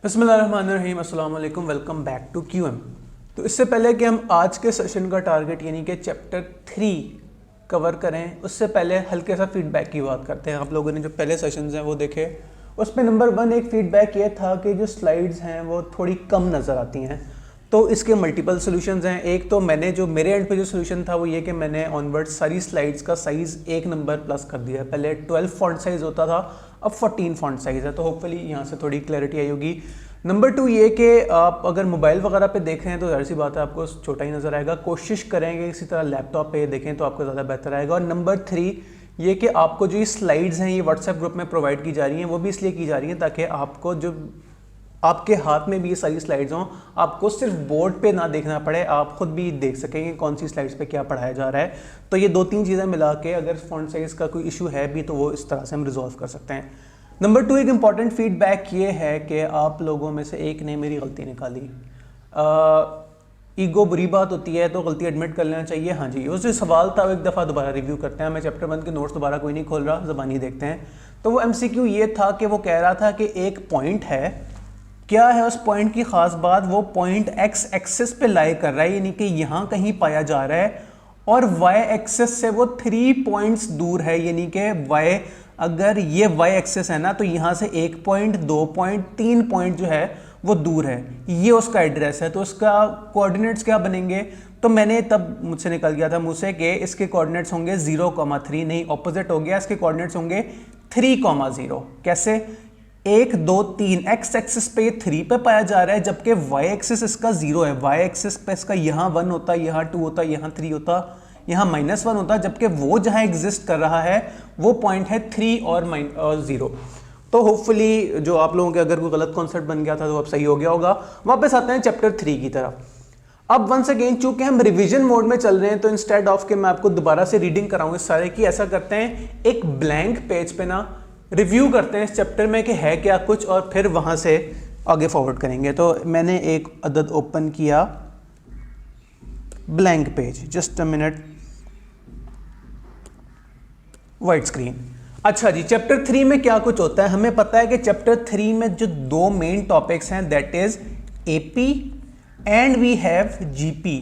बिस्मिल्लाहिर्रहमानिर्रहीम, अस्सलाम वालेकुम, वेलकम बैक टू क्यूएम। तो इससे पहले कि हम आज के सेशन का टारगेट यानी कि चैप्टर 3 कवर करें, उससे पहले हल्के सा फीडबैक की बात करते हैं। आप लोगों ने जो पहले सेशंस हैं वो देखे, उसमें नंबर 1 एक फ़ीडबैक ये था कि जो स्लाइड्स हैं वो थोड़ी कम नज़र आती हैं। तो इसके मल्टीपल सॉल्यूशंस हैं। एक तो मैंने जो मेरे एंड पे जो सोल्यूशन था वो ये कि मैंने ऑनवर्ड सारी स्लाइड्स का साइज़ 1 नंबर प्लस कर दिया। पहले 12 फॉन्ट साइज़ होता था, अब 14 फॉन्ट साइज़ है। तो होपफुली यहाँ से थोड़ी क्लैरिटी आई होगी। नंबर 2 ये कि आप अगर मोबाइल वगैरह पे देख रहे हैं तो ज़ाहिर सी बात है आपको छोटा ही नज़र आएगा। कोशिश करेंगे इसी तरह लैपटॉप पे देखें तो आपको ज़्यादा बेहतर आएगा। और नंबर 3 ये कि आपको जो ये स्लाइड्स हैं ये व्हाट्सएप ग्रुप में प्रोवाइड की जा रही हैं, वो भी इसलिए की जा रही हैं ताकि आपको जो आपके हाथ में भी ये सारी स्लाइड्स हों, आपको सिर्फ बोर्ड पे ना देखना पड़े, आप खुद भी देख सकेंगे कौन सी स्लाइड्स पे क्या पढ़ाया जा रहा है। तो ये 2-3 चीज़ें मिला के अगर फॉन्ट साइज़ का कोई इशू है भी तो वो इस तरह से हम रिजॉल्व कर सकते हैं। नंबर 2 एक इम्पॉर्टेंट फीडबैक ये है कि आप लोगों में से एक ने मेरी गलती निकाली। ईगो बुरी बात होती है तो गलती एडमिट कर लेना चाहिए। हाँ जी, वो जो सवाल था वो एक दफ़ा दोबारा रिव्यू करते हैं। मैं चैप्टर 1 के नोट्स दोबारा कोई नहीं खोल रहा, ज़बानी देखते हैं। तो वो MCQ ये था कि वो कह रहा था कि एक पॉइंट है, क्या है उस पॉइंट की ख़ास बात, वो पॉइंट एक्स एक्सिस पे लाई कर रहा है, यानी कि यहाँ कहीं पाया जा रहा है, और वाई एक्सिस से वो 3 पॉइंट्स दूर है। यानी कि वाई, अगर ये वाई एक्सिस है ना तो यहाँ से 1 पॉइंट, 2 पॉइंट, 3 पॉइंट जो है वो दूर है। ये उसका एड्रेस है। तो उसका कोऑर्डिनेट्स क्या बनेंगे? तो मैंने तब मुझसे निकल गया था मुझसे कि इसके कोऑर्डिनेट्स होंगे 0,3, नहीं ऑपोजिट हो गया, इसके कोऑर्डिनेट्स होंगे 3,0। कैसे? 1, 2, 3 एक्स एक्सिस पे 3 पे पाया जा रहा है, जबकि वाई एक्सिस इसका 0 है। वाई एक्सिस पे इसका यहाँ 1 होता, यहाँ 2 होता, यहाँ 3 होता, यहाँ -1 होता, जबकि वो जहाँ एग्जिस्ट कर रहा है वो पॉइंट है 3 और 0। तो होपफुली जो आप लोगों के अगर कोई गलत कॉन्सेप्ट बन गया था तो अब सही हो गया होगा। वापस आते हैं चैप्टर 3 की तरफ। अब वंस अगेन चूंकि हम रिवीजन मोड में चल रहे हैं तो इंस्टेड ऑफ के मैं आपको दोबारा से रीडिंग कराऊँ इस सारे की, ऐसा करते हैं एक ब्लैंक पेज पे ना रिव्यू करते हैं इस चैप्टर में कि है क्या कुछ, और फिर वहाँ से आगे फॉरवर्ड करेंगे। तो मैंने एक अदद ओपन किया, blank page, just a minute, white screen. अच्छा जी, चैप्टर 3 में क्या कुछ होता है? हमें पता है कि चैप्टर 3 में जो 2 मेन टॉपिक्स हैं, that is AP and we have GP.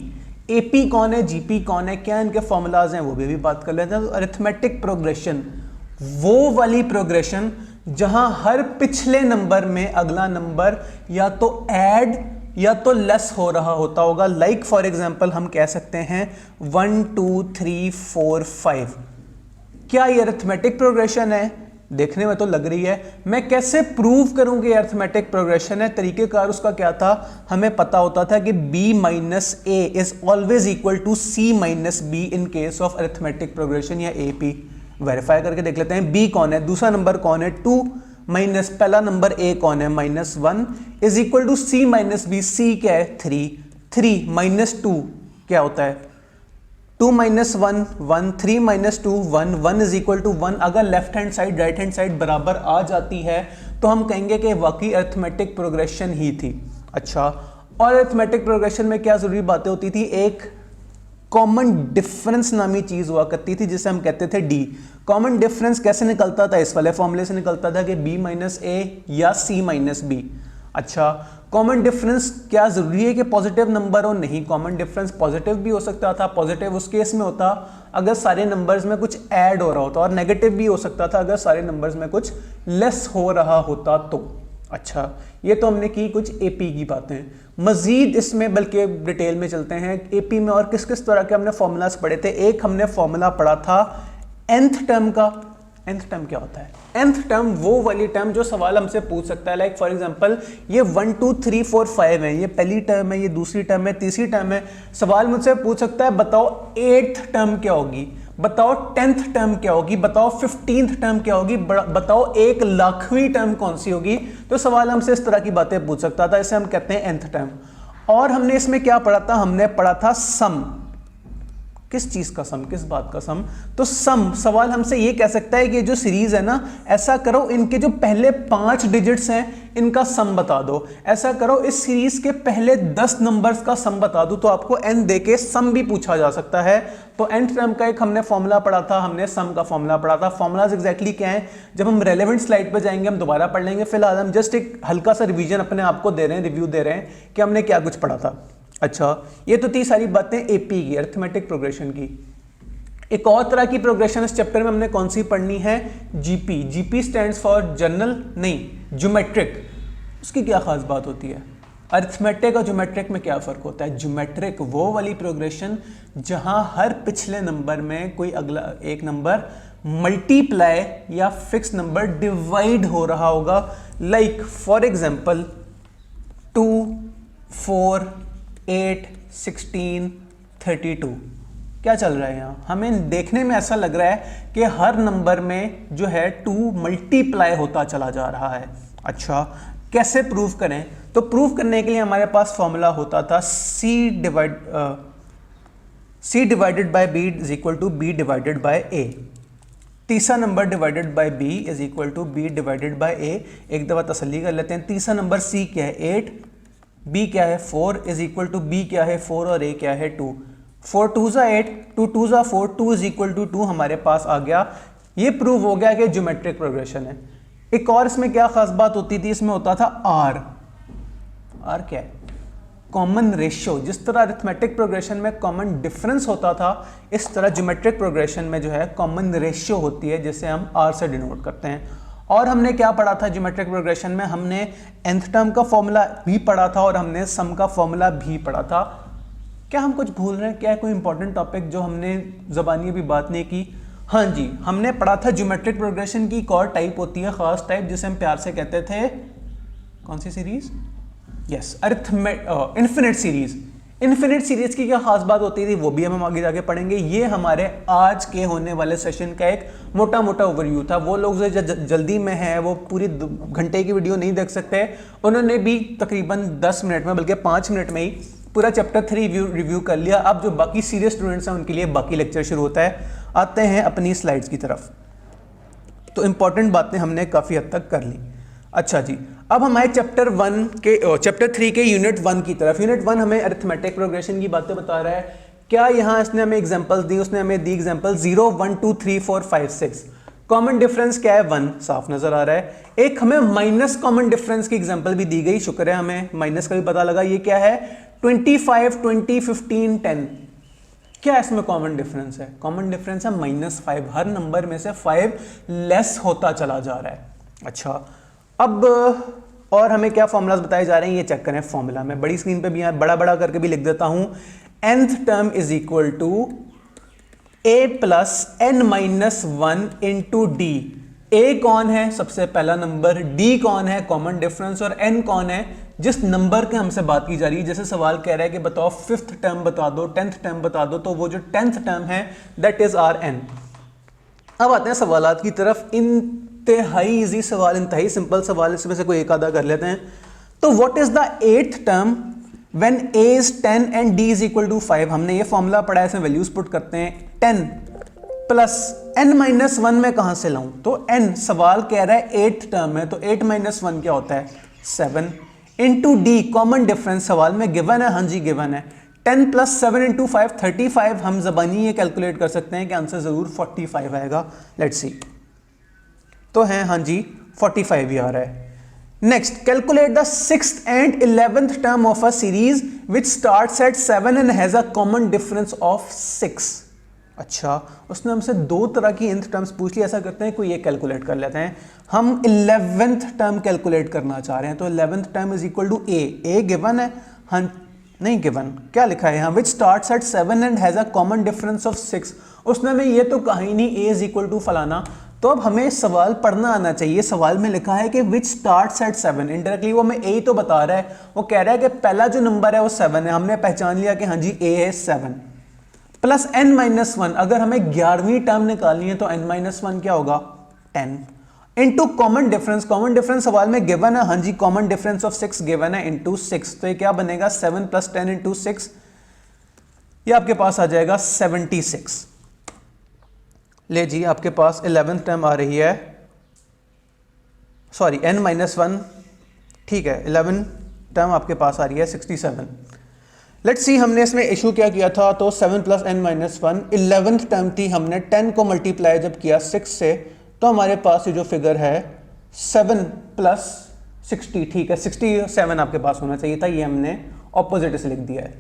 AP कौन है, जीपी कौन है, क्या इनके फॉर्मूलाज हैं, वो भी बात कर लेते हैं। तो अरिथमेटिक प्रोग्रेशन, वो वाली प्रोग्रेशन जहां हर पिछले नंबर में अगला नंबर या तो ऐड या तो लेस हो रहा होता होगा। लाइक फॉर एग्जांपल हम कह सकते हैं 1 2 3 4 5। क्या ये अरिथमेटिक प्रोग्रेशन है? देखने में तो लग रही है। मैं कैसे प्रूव करूंगी अरिथमेटिक प्रोग्रेशन है? तरीकेकार उसका क्या था? हमें पता होता था कि b minus a is always equal to c minus b in case of arithmetic progression या AP। वेरीफाई करके देख लेते हैं। b कौन है, दूसरा नंबर कौन है 2 माइनस पहला नंबर a कौन है -1 is equal to c minus b। c क्या है 3 माइनस 2 क्या होता है 2 minus 1 1, 3 minus 2 1, 1 is equal to 1। अगर left hand side right hand side बराबर आ जाती है तो हम कहेंगे कि वाकई अरिथमेटिक प्रोग्रेशन ही थी। अच्छा, और अरिथमेटिक प्रोग्रेशन में क्या जरूरी बातें होती थी? एक कॉमन डिफरेंस नामी चीज हुआ करती थी जिसे हम कहते थे डी। कॉमन डिफरेंस कैसे निकलता था? इस वाले फॉर्मूले से निकलता था कि b माइनस a या c माइनस b। अच्छा, कॉमन डिफरेंस क्या जरूरी है कि पॉजिटिव नंबर हो? नहीं, कॉमन डिफरेंस पॉजिटिव भी हो सकता था। पॉजिटिव उस केस में होता अगर सारे नंबर्स में कुछ ऐड हो रहा होता, और नेगेटिव भी हो सकता था अगर सारे नंबर्स में कुछ लेस हो रहा होता तो। अच्छा, ये तो हमने की कुछ एपी की बातें। मजीद इसमें बल्कि डिटेल में चलते हैं। एपी में और किस किस तरह के हमने फॉर्मूलाज पढ़े थे? एक हमने फॉर्मूला पढ़ा था nth टर्म का। nth टर्म क्या होता है? nth टर्म वो वाली टर्म जो सवाल हमसे पूछ सकता है। लाइक फॉर एग्जांपल ये 1 2 3 4 5 है, ये पहली टर्म है, ये दूसरी टर्म है, तीसरी टर्म है। सवाल मुझसे पूछ सकता है बताओ 8th टर्म क्या होगी, बताओ 10th टर्म क्या होगी, बताओ 15th टर्म क्या होगी, बताओ 1,00,000वीं टर्म कौन सी होगी। तो सवाल हमसे इस तरह की बातें पूछ सकता था, इसे हम कहते हैं nth टर्म। और हमने इसमें क्या पढ़ा था? हमने पढ़ा था सम। किस चीज का सम, किस बात का सम? तो सम, सवाल हमसे ये कह सकता है कि जो सीरीज है ना, ऐसा करो इनके जो पहले 5 डिजिट्स हैं इनका सम बता दो, ऐसा करो इस सीरीज के पहले 10 नंबर्स का सम बता दो, तो आपको n देके सम भी पूछा जा सकता है। तो nth टर्म का एक हमने फॉर्मूला पढ़ा था, हमने सम का फॉर्मूला पढ़ा था। फॉर्मूलाज एग्जैक्टली क्या है, जब हम रेलेवेंट स्लाइड पर जाएंगे हम दोबारा पढ़ लेंगे। फिलहाल हम जस्ट एक हल्का सा रिवीजन अपने आप को दे रहे हैं, रिव्यू दे रहे हैं कि हमने क्या कुछ पढ़ा था। अच्छा, ये तो थी सारी बातें एपी की, अरिथमेटिक प्रोग्रेशन की। एक और तरह की प्रोग्रेशन इस चैप्टर में हमने कौन सी पढ़नी है, GP. GP stands for general नहीं, ज्योमेट्रिक। उसकी क्या खास बात होती है? अरिथमेटिक और ज्योमेट्रिक में क्या फर्क होता है? ज्योमेट्रिक वो वाली प्रोग्रेशन जहां हर पिछले नंबर में कोई अगला एक नंबर मल्टीप्लाई या फिक्स नंबर डिवाइड हो रहा होगा। Like for example 2, 4, 8, 16, 32। क्या चल रहा है यहाँ? हमें देखने में ऐसा लग रहा है कि हर नंबर में जो है 2 मल्टीप्लाई होता चला जा रहा है। अच्छा, कैसे प्रूव करें? तो प्रूव करने के लिए हमारे पास फॉर्मूला होता था C divided by B is equal to B divided by A। तीसरा number divided by B is equal to B divided by A। एक दफा तसल्ली कर लेते हैं। तीसरा नंबर C क्या है? 8, B क्या है? 4 इज इक्वल टू B क्या है? 4 और A क्या है? 2। 4 2 ज़ा 8, 2 2 ज़ा 4, 2 इज इक्वल टू 2 हमारे पास आ गया। ये प्रूव हो गया कि ज्योमेट्रिक प्रोग्रेशन है। एक और इसमें क्या खास बात होती थी, इसमें होता था R। R क्या है? Common ratio. जिस तरह अरिथमेटिक प्रोग्रेशन में कॉमन डिफरेंस होता था, इस तरह ज्योमेट्रिक प्रोग्रेशन में जो है कॉमन रेशियो होती है, जिसे हम R से डिनोट करते हैं। और हमने क्या पढ़ा था ज्योमेट्रिक प्रोग्रेशन में? हमने nth टर्म का फॉर्मूला भी पढ़ा था और हमने सम का फॉर्मूला भी पढ़ा था। क्या हम कुछ भूल रहे हैं? क्या है कोई इंपॉर्टेंट टॉपिक जो हमने ज़बानी अभी बात नहीं की? हाँ जी, हमने पढ़ा था ज्योमेट्रिक प्रोग्रेशन की एक और टाइप होती है, खास टाइप, जिसे हम प्यार से कहते थे, कौन सी series? Yes, infinite series. Infinite series की क्या खास बात होती थी वो भी हम आगे जाके पढ़ेंगे। ये हमारे आज के होने वाले सेशन का एक मोटा मोटा ओवरव्यू था। वो लोग जो जल्दी में है वो पूरी घंटे की वीडियो नहीं देख सकते, उन्होंने भी तकरीबन 10 मिनट में, बल्कि 5 मिनट में ही पूरा चैप्टर 3 रिव्यू कर लिया। अब जो बाकी सीरियस स्टूडेंट्स हैं उनके लिए बाकी लेक्चर शुरू होता है। आते हैं अपनी स्लाइड्स की तरफ। तो इंपॉर्टेंट बातें हमने काफ़ी हद तक कर ली। अच्छा जी, अब हमारे चैप्टर 3 के यूनिट 1 की तरफ। यूनिट 1 हमें अरिथमेटिक प्रोग्रेशन की बातें बता रहा है। क्या यहाँ इसने हमें एग्जांपल्स दी? उसने हमें दी एग्जांपल 0, 1, 2, 3, 4, 5, 6। कॉमन डिफरेंस क्या है? 1, साफ नजर आ रहा है। एक हमें माइनस कॉमन डिफरेंस की एग्जांपल भी दी गई, शुक्र है हमें माइनस का भी पता लगा। ये क्या है? 25, 20, 15, 10। क्या इसमें कॉमन डिफरेंस है? कॉमन डिफरेंस है -5। हर नंबर में से 5 लेस होता चला जा रहा है। अच्छा, अब और हमें क्या फॉर्मूलाज बताए जा रहे हैं ये चेक करें। फॉर्मूला मैं बड़ी स्क्रीन पे भी यहाँ बड़ा बड़ा करके भी लिख देता हूं। nth term is equal to a plus n minus 1 into d. a कौन है? सबसे पहला नंबर। d कौन है? Common difference. और n कौन है? जिस नंबर के हमसे बात की जा रही है। जैसे सवाल कह रहा है कि बताओ 5th टर्म बता दो, 10th टर्म बता दो, तो वो जो 10th टर्म है दैट इज आर n। अब आते हैं सवालात की तरफ। इंतहाई इजी सवाल, इंतहाई सिंपल सवाल, इसमें से कोई एक आधा कर लेते हैं। तो what is the 8th term when a is 10 and d is equal to 5? हमने ये फॉर्मूला पढ़ा है, इसमें वैल्यूज पुट करते हैं। 10 प्लस n माइनस 1 में कहां से लाऊं? तो n, सवाल कह रहा है 8th टर्म है, तो 8 माइनस 1 क्या होता है? 7 इंटू डी, कॉमन डिफरेंस सवाल में गिवन है। हाँ जी गिवन है। 10 प्लस 7 इंटू 5 35। हम जबानी ये कैलकुलेट कर सकते हैं कि आंसर जरूर 45 आएगा। Let's see. तो है हाँ जी 45 ही आ रहा है। Next, calculate the 6th and 11th term of a series which starts at 7 and has a common difference of 6। अच्छा, उसने हमसे दो तरह की nth टर्म्स पूछ ली। ऐसा करते हैं कोई ये कैलकुलेट कर लेते हैं। हम 11th टर्म कैलकुलेट करना चाह रहे हैं। तो 11th term is equal to a given है। हाँ नहीं गिवन, क्या लिखा है यहाँ? Which starts at 7 and has a common difference of 6। उसने हमें ये तो कहा ही नहीं a इज इक्वल टू फलाना। तो अब हमें सवाल पढ़ना आना चाहिए। सवाल में लिखा है कि विच स्टार्ट्स एट 7। इनडायरेक्टली वो हमें a तो बता रहा है। वो कह रहा है कि पहला जो नंबर है वो 7 है। हमने पहचान लिया कि हाँ जी a है 7 प्लस n माइनस 1। अगर हमें 11वीं टर्म निकालनी है तो n माइनस 1 क्या होगा? 10 into common difference. Common difference सवाल में गिवन है। हाँ जी कॉमन डिफरेंस ऑफ 6 गिवन है इंटू 6। तो ये क्या बनेगा? 7 प्लस 10 इंटू 6। ये आपके पास आ जाएगा 76। ले जी, आपके पास 11th टर्म आ रही है, सॉरी n-1, ठीक है, 11 टर्म आपके पास आ रही है 67। लेट्स सी, हमने इसमें इशू क्या किया था, तो 7 + n-1 11th टर्म थी, हमने 10 को मल्टीप्लाई जब किया 6 से, तो हमारे पास ये जो फिगर है 7 + 60, ठीक है, 67 आपके पास होना चाहिए था, ये हमने ऑपोजिट से लिख दिया है।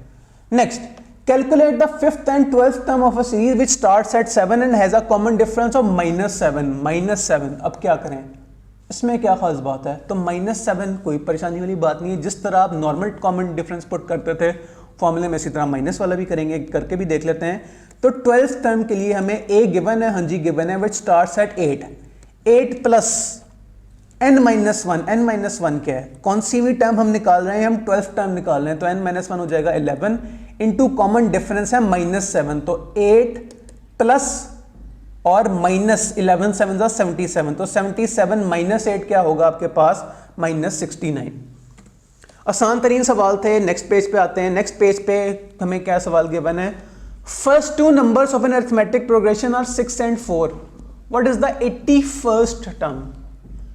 Next, calculate the 5th and 12th term of a series which starts at 7 and has a common difference of -7। अब क्या करें, इसमें क्या खास बात है, तो -7 कोई परेशानी वाली बात नहीं है, जिस तरह आप नॉर्मल कॉमन डिफरेंस पुट करते थे फॉर्मूले में, इसी तरह माइनस वाला भी करेंगे, करके भी देख लेते हैं। तो 12th टर्म के लिए हमें a गिवन है, हाँ जी गिवन है, विच स्टार्ट्स एट 8 + n-1 क्या है, कौन सी भी टर्म हम निकाल रहे हैं, हम 12th टर्म निकाल रहे हैं, तो n-1 हो जाएगा 11 इंटू कॉमन डिफरेंस है -7, तो 8 प्लस और -11 7 77, तो 77 - 8 क्या होगा आपके पास, -69। आसान तरीन सवाल थे। नेक्स्ट पेज पे आते हैं। नेक्स्ट पेज पे हमें क्या सवाल गिवन है, first two numbers of an arithmetic progression are 6 and 4, what is the 81st term.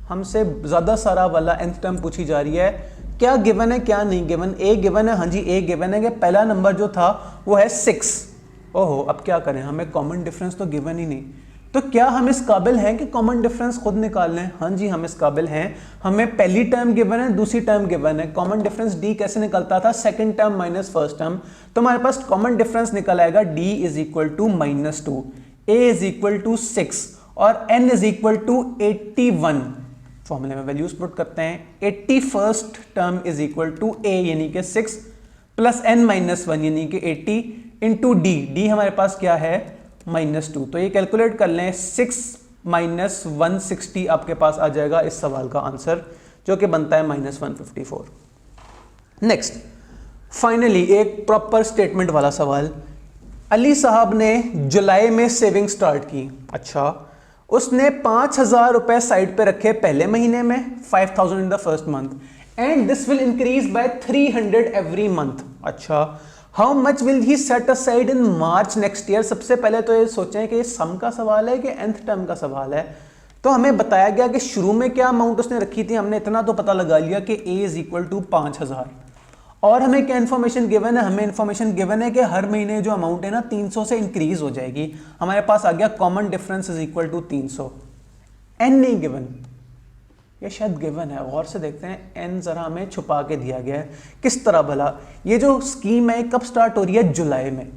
हमसे ज्यादा सारा वाला nth टर्म पूछी जा रही है, क्या गिवन है क्या नहीं गिवन। ए गिवन है, हाँ जी ए गिवन है कि पहला नंबर जो था वो है 6। ओहो, अब क्या करें, हमें कॉमन डिफरेंस तो गिवन ही नहीं, तो क्या हम इस काबिल हैं कि कॉमन डिफरेंस खुद निकाल लें। हाँ जी हम इस काबिल हैं, हमें पहली टर्म गिवन है, दूसरी टर्म गिवन है। कॉमन डिफरेंस डी कैसे निकलता था, second term minus first term, तो हमारे पास कॉमन डिफरेंस निकल आएगा d is equal to -2, a is equal to 6 और n इज इक्वल टू 81। फॉर्मूले में वैल्यूज पुट करते हैं, 81st term is equal to a यानी कि 6 प्लस n-1 यानी कि 80 इंटू डी हमारे पास क्या है -2। तो ये कैलकुलेट कर लें, 6 - 160 आपके पास आ जाएगा इस सवाल का आंसर, जो कि बनता है -154। नेक्स्ट, फाइनली एक प्रॉपर स्टेटमेंट वाला सवाल। अली साहब ने जुलाई में सेविंग स्टार्ट की। अच्छा, उसने 5,000 रुपए साइड पे रखे पहले महीने में, 5,000 in the first month, and this will increase by 300 every month. अच्छा, how much will he set aside in March next year. सबसे पहले तो ये सोचें कि ये सम का सवाल है कि nth टर्म का सवाल है। तो हमें बताया गया कि शुरू में क्या अमाउंट उसने रखी थी, हमने इतना तो पता लगा लिया कि a इज इक्वल टू 5,000। और हमें क्या इन्फॉर्मेशन गिवन है, हमें इन्फॉर्मेशन गिवन है कि हर महीने जो अमाउंट है ना 300 से इंक्रीज हो जाएगी। हमारे पास आ गया common difference is equal to 300। n नहीं गिवन, ये शायद गिवन है, गौर से देखते हैं। n जरा हमें छुपा के दिया गया है, किस तरह भला। ये जो स्कीम है कब स्टार्ट हो रही है, जुलाई में।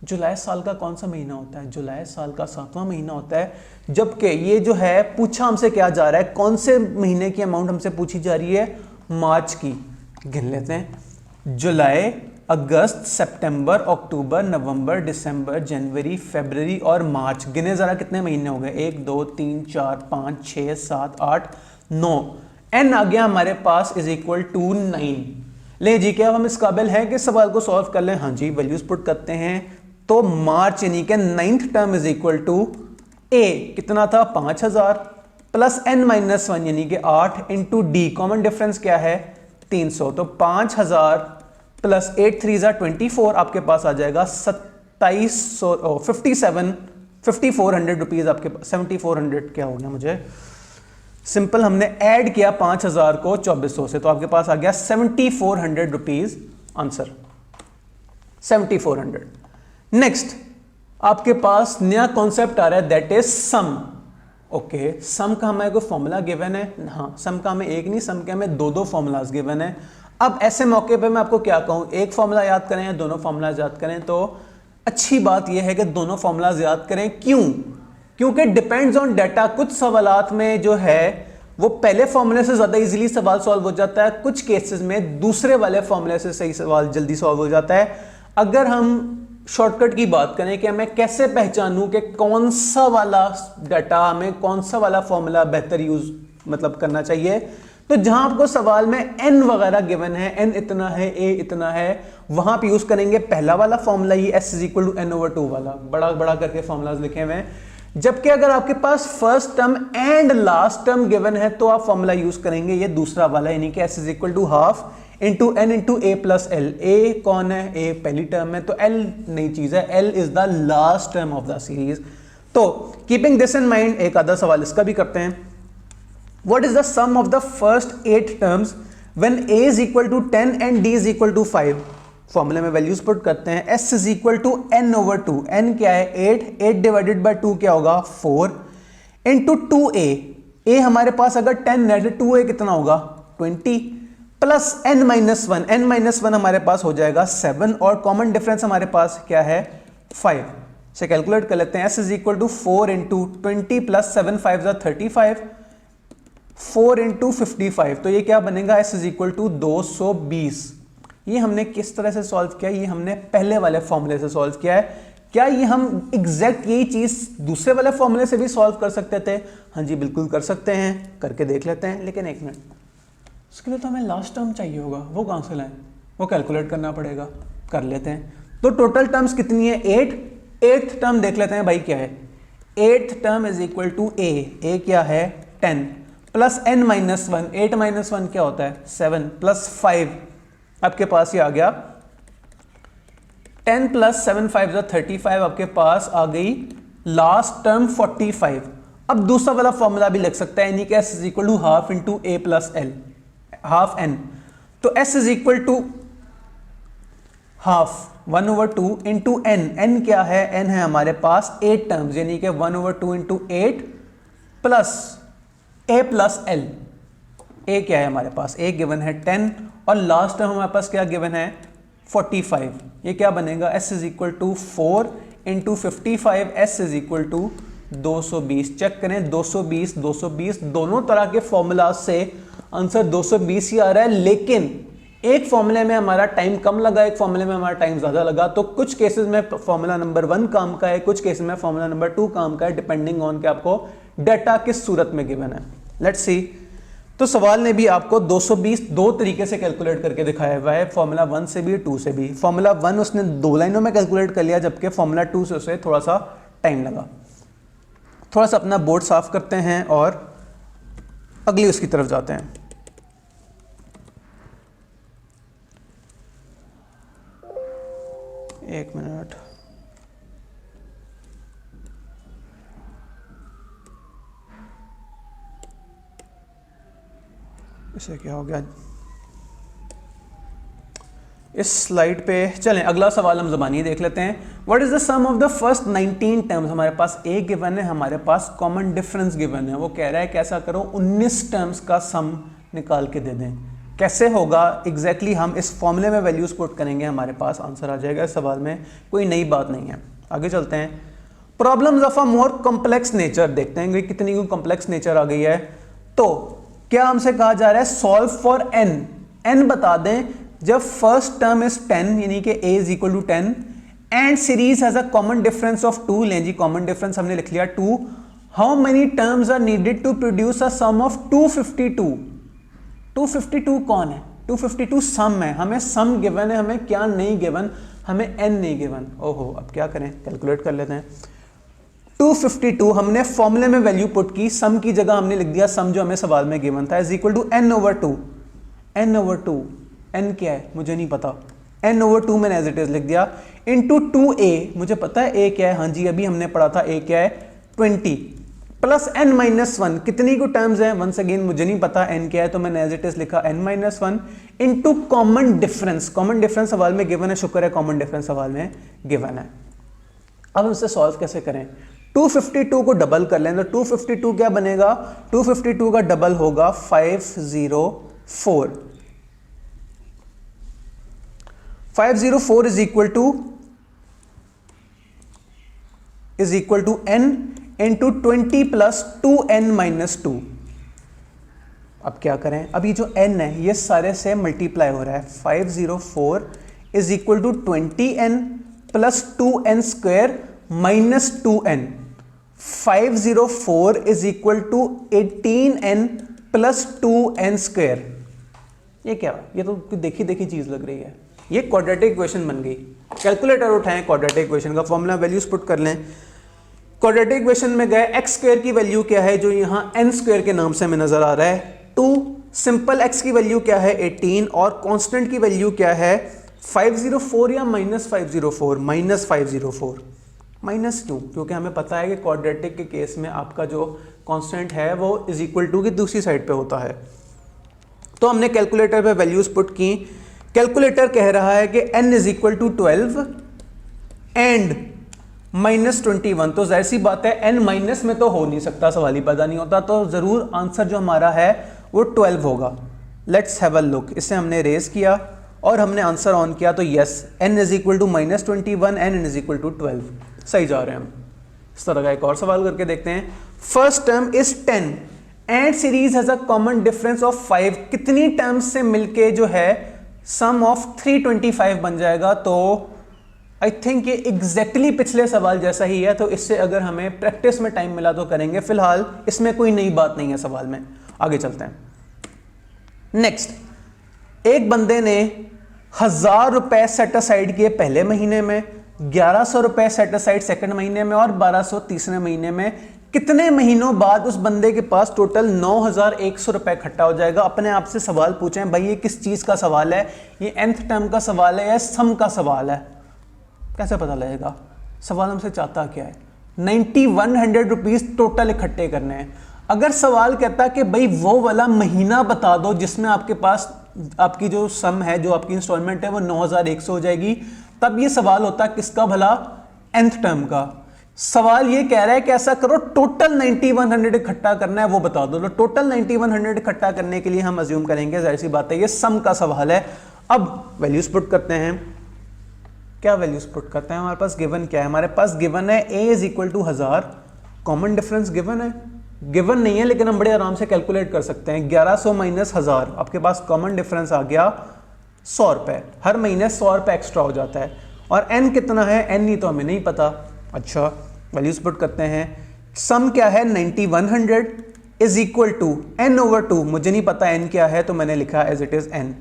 जुलाई साल का कौन सा महीना होता है, जुलाई साल का 7वां महीना होता है। जबकि ये जो है पूछा हमसे क्या जा रहा है, कौन से महीने की अमाउंट हमसे पूछी जा रही है, मार्च की। गिन लेते हैं, जुलाई, अगस्त, सितंबर, अक्टूबर, नवंबर, दिसंबर, जनवरी, फरवरी और मार्च। गिने जरा कितने महीने हो गए, 1 2 3 4 5 6 7 8 9। n आ गया हमारे पास इज इक्वल टू 9। ले जी, क्या हम इस काबिल हैं कि सवाल को सॉल्व कर लें। हाँ जी, वैल्यूज पुट करते हैं, तो मार्च यानी कि 9th term is equal to a कितना था 5,000 प्लस n-1 यानी कि 8 इंटू डी, कॉमन डिफरेंस क्या है 300। तो 5,000 प्लस 8 3 24 आपके पास आ जाएगा 5400 रुपीज आपके पास। 7400 क्या हो गया, मुझे सिंपल हमने ऐड किया 5,000 को 2400 से, तो आपके पास आ गया 7400 रुपीज आंसर, 7400। नेक्स्ट आपके पास नया कॉन्सेप्ट आ रहा है, दैट इज सम। ओके, सम का हमें कोई फॉर्मूला गिवन है, हाँ सम का हमें एक नहीं, सम के हमें दो फॉर्मूलाज गिवन है। अब ऐसे मौके पे मैं आपको क्या कहूं, एक फॉर्मूला याद करें या दोनों फॉर्मूलाज याद करें, तो अच्छी बात यह है कि दोनों फॉर्मूलाज याद करें। क्यों, क्योंकि डिपेंड्स ऑन डाटा। कुछ सवालात में जो है वो पहले फॉर्मूले से ज्यादा इजीली सवाल सॉल्व हो जाता है, कुछ केसेस में दूसरे वाले फॉर्मूले से सही सवाल जल्दी सॉल्व हो जाता है। अगर हम शॉर्टकट की बात करें कि मैं कैसे पहचानूं कि कौन सा वाला डाटा हमें, कौन सा वाला फॉर्मूला बेहतर यूज मतलब करना चाहिए, तो जहां आपको सवाल में n वगैरह गिवन है, n इतना है, a इतना है, वहां पे यूज करेंगे पहला वाला फॉर्मूला ही, s is equal to n/2 वाला, बड़ा बड़ा करके फॉर्मूलाज लिखे हुए हैं। जबकि अगर आपके पास first term and last term given है तो आप फॉर्मूला यूज करेंगे ये दूसरा वाला, यानी कि s is equal to half into n into a plus l. A कौन है? ए पहली टर्म है, तो एल नई चीज है, L is the last term of the series. तो कीपिंग दिस इन माइंड एक आधा सवाल इसका भी करते हैं। What is the sum of the first 8 terms when a is equal to 10 and d is equal to 5? फॉर्मूले में वैल्यूज पुट करते हैं। s is equal to n over 2, n क्या है? 8 डिवाइडेड बाय 2 क्या होगा? 4 इंटू 2a। a हमारे पास अगर 10 है तो 2a कितना होगा? 20 plus n minus 1, n minus 1 हमारे पास हो जाएगा 7 और कॉमन डिफरेंस हमारे पास क्या है? 5 से कैलकुलेट कर लेते हैं। s is equal to 4 into 20 plus 7 5 35, 4 into 55, तो ये क्या बनेगा? s is equal to 220। ये हमने किस तरह से सॉल्व किया? ये हमने पहले वाले फॉर्मूले से सॉल्व किया है। क्या ये हम एग्जैक्ट यही चीज दूसरे वाले फॉर्मूले से भी सॉल्व कर सकते थे? हाँ जी बिल्कुल कर सकते हैं, करके देख लेते हैं। लेकिन एक मिनट, उसके लिए तो हमें लास्ट टर्म चाहिए होगा, वो कहाँ से लाएं? वो कैलकुलेट करना पड़ेगा, कर लेते हैं। तो टोटल टर्म्स कितनी है? 8। 8th टर्म देख लेते हैं भाई क्या है। 8th term is equal to a क्या है? 10 प्लस n माइनस 1, 8 माइनस 1 क्या होता है? 7 प्लस 5, आपके पास ये आ गया 10 प्लस 7 5 35, आपके पास आ गई लास्ट टर्म 45। अब दूसरा वाला फॉर्मूला भी लिख सकता है, यानी कि s is equal to half into a plus l, half n। तो s is equal to half 1 over 2 into n। n क्या है? n है हमारे पास 8 टर्म्स, यानी कि 1 over 2 into 8 plus a plus l। a क्या है हमारे पास? a गिवन है 10 और लास्ट टर्म हमारे पास क्या गिवन है? 45। ये क्या बनेगा? s is equal to 4 into 55, s is equal to 220। Check करें 220 220 दोनों तरह के फॉर्मूला से आंसर 220 ही आ रहा है, लेकिन एक फॉर्मूले में हमारा टाइम कम लगा, एक फॉर्मूले में हमारा टाइम ज्यादा लगा। तो कुछ केसेस में फॉर्मूला नंबर 1 काम का है, कुछ केसेस में फॉर्मूला नंबर 2 काम का है, डिपेंडिंग ऑन के आपको डाटा किस सूरत में गिवन है। Let's see. तो सवाल ने भी आपको 220 दो तरीके से कैलकुलेट करके दिखाया हुआ है, फॉर्मूला 1 से भी 2 से भी। फॉर्मूला 1 उसने 2 लाइनों में कैलकुलेट कर लिया, जबकि फॉर्मूला 2 से उसे थोड़ा सा टाइम लगा। थोड़ा सा अपना बोर्ड साफ करते हैं और अगली उसकी तरफ जाते हैं। एक मिनट, इसे क्या हो गया? इस स्लाइड पे चलें, अगला सवाल हम ज़बानी देख लेते हैं। What is the sum of the first 19 terms? हमारे पास ए गिवन है, हमारे पास कॉमन डिफरेंस गिवन है। वो कह रहा है कैसा करो, 19 टर्म्स का सम निकाल के दे दें। कैसे होगा एग्जैक्टली हम इस फॉर्मूले में वैल्यूज पुट करेंगे, हमारे पास आंसर आ जाएगा। इस सवाल में कोई नई बात नहीं है। आगे चलते हैं। Problems of a more complex nature देखते हैं कि कितनी कॉम्प्लेक्स नेचर आ गई है। तो क्या हमसे कहा जा रहा है सॉल्व फॉर n। n बता दें जब फर्स्ट टर्म इज 10, यानी कि a is equal to 10 and series has a common difference of 2। लें जी, कॉमन डिफरेंस हमने लिख लिया 2। How many terms are needed to produce a sum of 252? 252 कौन है? 252 सम है, हमें सम गिवन है, हमें क्या नहीं गिवन? हमें n नहीं गिवन। ओहो, अब क्या करें? कैलकुलेट कर लेते हैं। 252 हमने फॉर्मूले में वैल्यू पुट की, सम की जगह हमने लिख दिया सम जो हमें सवाल में गिवन था, is equal to n over 2। n over 2, n क्या है मुझे नहीं पता, n ओवर 2 मैंने एज इट इज लिख दिया, इंटू 2a, मुझे पता है a क्या है, हाँ जी अभी हमने पढ़ा था a क्या है 20, प्लस n माइनस 1, कितनी को टर्म्स हैं वंस अगेन मुझे नहीं पता n क्या है, तो मैंने एज इट इज लिखा n minus 1 into common difference. Common difference सवाल में गिवन है, शुक्र है कॉमन डिफरेंस सवाल में गिवन है। अब हम इसे सॉल्व कैसे करें? 252 को डबल कर लें तो 252 क्या बनेगा? 252 का डबल होगा 504। 504 is equal to n into 20 plus 2n minus 2। अब क्या करें? अब ये जो n है ये सारे से मल्टीप्लाई हो रहा है। 504 is equal to 20n plus 2n square minus 2n। 504 is equal to 18n plus 2n square. ये क्या? ये तो देखी देखी चीज लग रही है। ये क्वाड्रेटिक इक्वेशन बन गई। कैलकुलेटर उठाएं, क्वाड्रेटिक इक्वेशन का फॉर्मूला वैल्यूज पुट कर लें। क्वाड्रेटिक इक्वेशन में गए, एक्स स्क्वायर की वैल्यू क्या है जो यहाँ एन स्क्वायर के नाम से हमें नजर आ रहा है 2, सिंपल एक्स की वैल्यू क्या है 18 और कांस्टेंट की वैल्यू क्या है 504 या -504, -504 -2, क्योंकि हमें पता है कि क्वाड्रेटिक के केस में आपका जो कांस्टेंट है वो इज इक्वल टू की दूसरी साइड पे होता है। तो हमने कैलकुलेटर पे वैल्यूज पुट की। कैलकुलेटर कह रहा है कि n is equal to 12 and -21, तो जाहिर सी बात है n माइनस में तो हो नहीं सकता, सवाल ही पैदा नहीं होता, तो जरूर आंसर जो हमारा है वो 12 होगा। Let's have a look. इसे हमने रेज किया और हमने आंसर ऑन किया, तो yes n is equal to -21 and n is equal to 12, सही जा रहे हैं हम। इस तरह का एक और सवाल करके देखते हैं। First term is 10 and series has a common difference of 5, कितनी टर्म्स से मिलके जो है सम ऑफ 325 बन जाएगा। तो आई थिंक ये एग्जैक्टली पिछले सवाल जैसा ही है, तो इससे अगर हमें प्रैक्टिस में टाइम मिला तो करेंगे, फिलहाल इसमें कोई नई बात नहीं है सवाल में। आगे चलते हैं। नेक्स्ट, एक बंदे ने 1000 रुपए सेट असाइड किए पहले महीने में, 1100 रुपए सेट असाइड सेकंड महीने में और 1200 तीसरे महीने में। कितने महीनों बाद उस बंदे के पास टोटल 9100 रुपए इकट्ठा हो जाएगा। अपने आप से सवाल पूछें, भाई ये किस चीज का सवाल है, ये nth टर्म का सवाल है या सम का सवाल है, कैसे पता लगेगा। सवाल हमसे चाहता क्या है, 9100 रुपीज टोटल इकट्ठे करने हैं। अगर सवाल कहता कि भाई वो वाला महीना बता दो जिसमें आपके पास आपकी जो सम है, जो आपकी इंस्टॉलमेंट है वो 9100 हो जाएगी, तब ये सवाल होता किसका भला, nth टर्म का। सवाल ये कह रहा है कि ऐसा करो टोटल 9100 इकट्ठा करना है, वो बता दो। तो टोटल 9100 इकट्ठा करने के लिए हम अज्यूम करेंगे, जाहिर सी बात है ये सम का सवाल है। अब वैल्यूज पुट करते हैं। क्या वैल्यूज पुट करते हैं, हमारे पास गिवन क्या है, हमारे पास गिवन है a is equal to 1000, common difference given है, गिवन नहीं है लेकिन हम बड़े आराम से कैलकुलेट कर सकते हैं। 1100 माइनस 1000, आपके पास कॉमन डिफरेंस आ गया 100 रुपए, हर महीने 100 रुपए एक्स्ट्रा हो जाता है। और n कितना है, n नहीं तो हमें नहीं पता। अच्छा, वैल्यूज पुट करते हैं। सम क्या है 9100 is equal to n over 2, मुझे नहीं पता n क्या है तो मैंने लिखा as it is n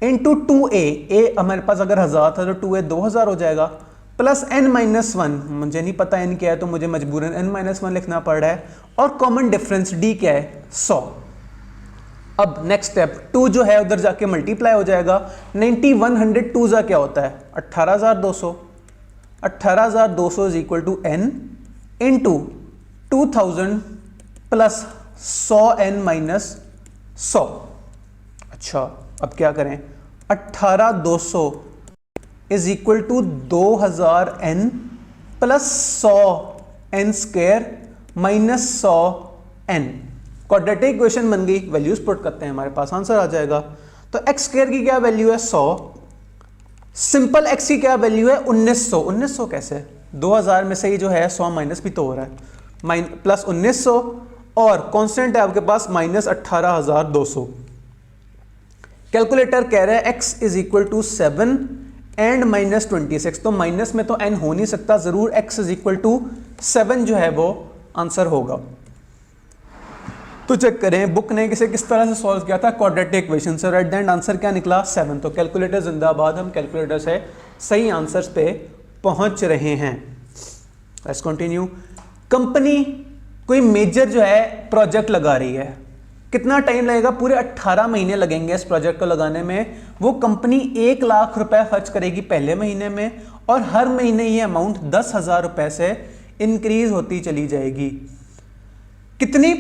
into 2a, a हमारे पास अगर 1000 था तो 2a 2000 हो जाएगा, प्लस n माइनस 1, मुझे नहीं पता n क्या है तो मुझे मजबूरन n माइनस 1 लिखना पड़ रहा है, और कॉमन डिफरेंस d क्या है 100। अब नेक्स्ट स्टेप, 2 जो है उधर जाके मल्टीप्लाई हो जाएगा। 9100 2 जा क्या होता है 18200, 18200 is equal to n into 2000 plus 100n minus 100। अच्छा, अब क्या करें, 18200 is equal to 2000n plus 100n square minus 100n। Quadratic equation बन गई। वैल्यूज पुट करते हैं, हमारे पास आंसर आ जाएगा। तो एक्स स्क्वायर की क्या वैल्यू है 100, सिंपल एक्स की क्या वैल्यू है 1900। 1900 कैसे, 2000 में से ही जो है 100 माइनस भी तो हो रहा है, प्लस 1900 और कांस्टेंट है आपके पास माइनस 18200। कैलकुलेटर कह रहा है x is equal to 7 and minus 26, तो माइनस में तो n हो नहीं सकता, जरूर x इज इक्वल टू 7 जो है वो आंसर होगा। तो चेक करें बुक ने किसे किस तरह से सॉल्व किया था क्वाड्रेटिक इक्वेशन से, एट द एंड आंसर क्या निकला 7। तो कैलकुलेटर जिंदाबाद, हम कैलकुलेटर से सही आंसर्स पे पहुंच रहे हैं। Let's continue. कंपनी कोई मेजर जो है प्रोजेक्ट लगा रही है, कितना टाइम लगेगा, पूरे 18 महीने लगेंगे इस प्रोजेक्ट को लगाने में। वो कंपनी 1 लाख रुपए खर्च करेगी पहले महीने में और हर महीने ये अमाउंट 10,000 रुपए से इंक्रीज होती चली जाएगी। कितनी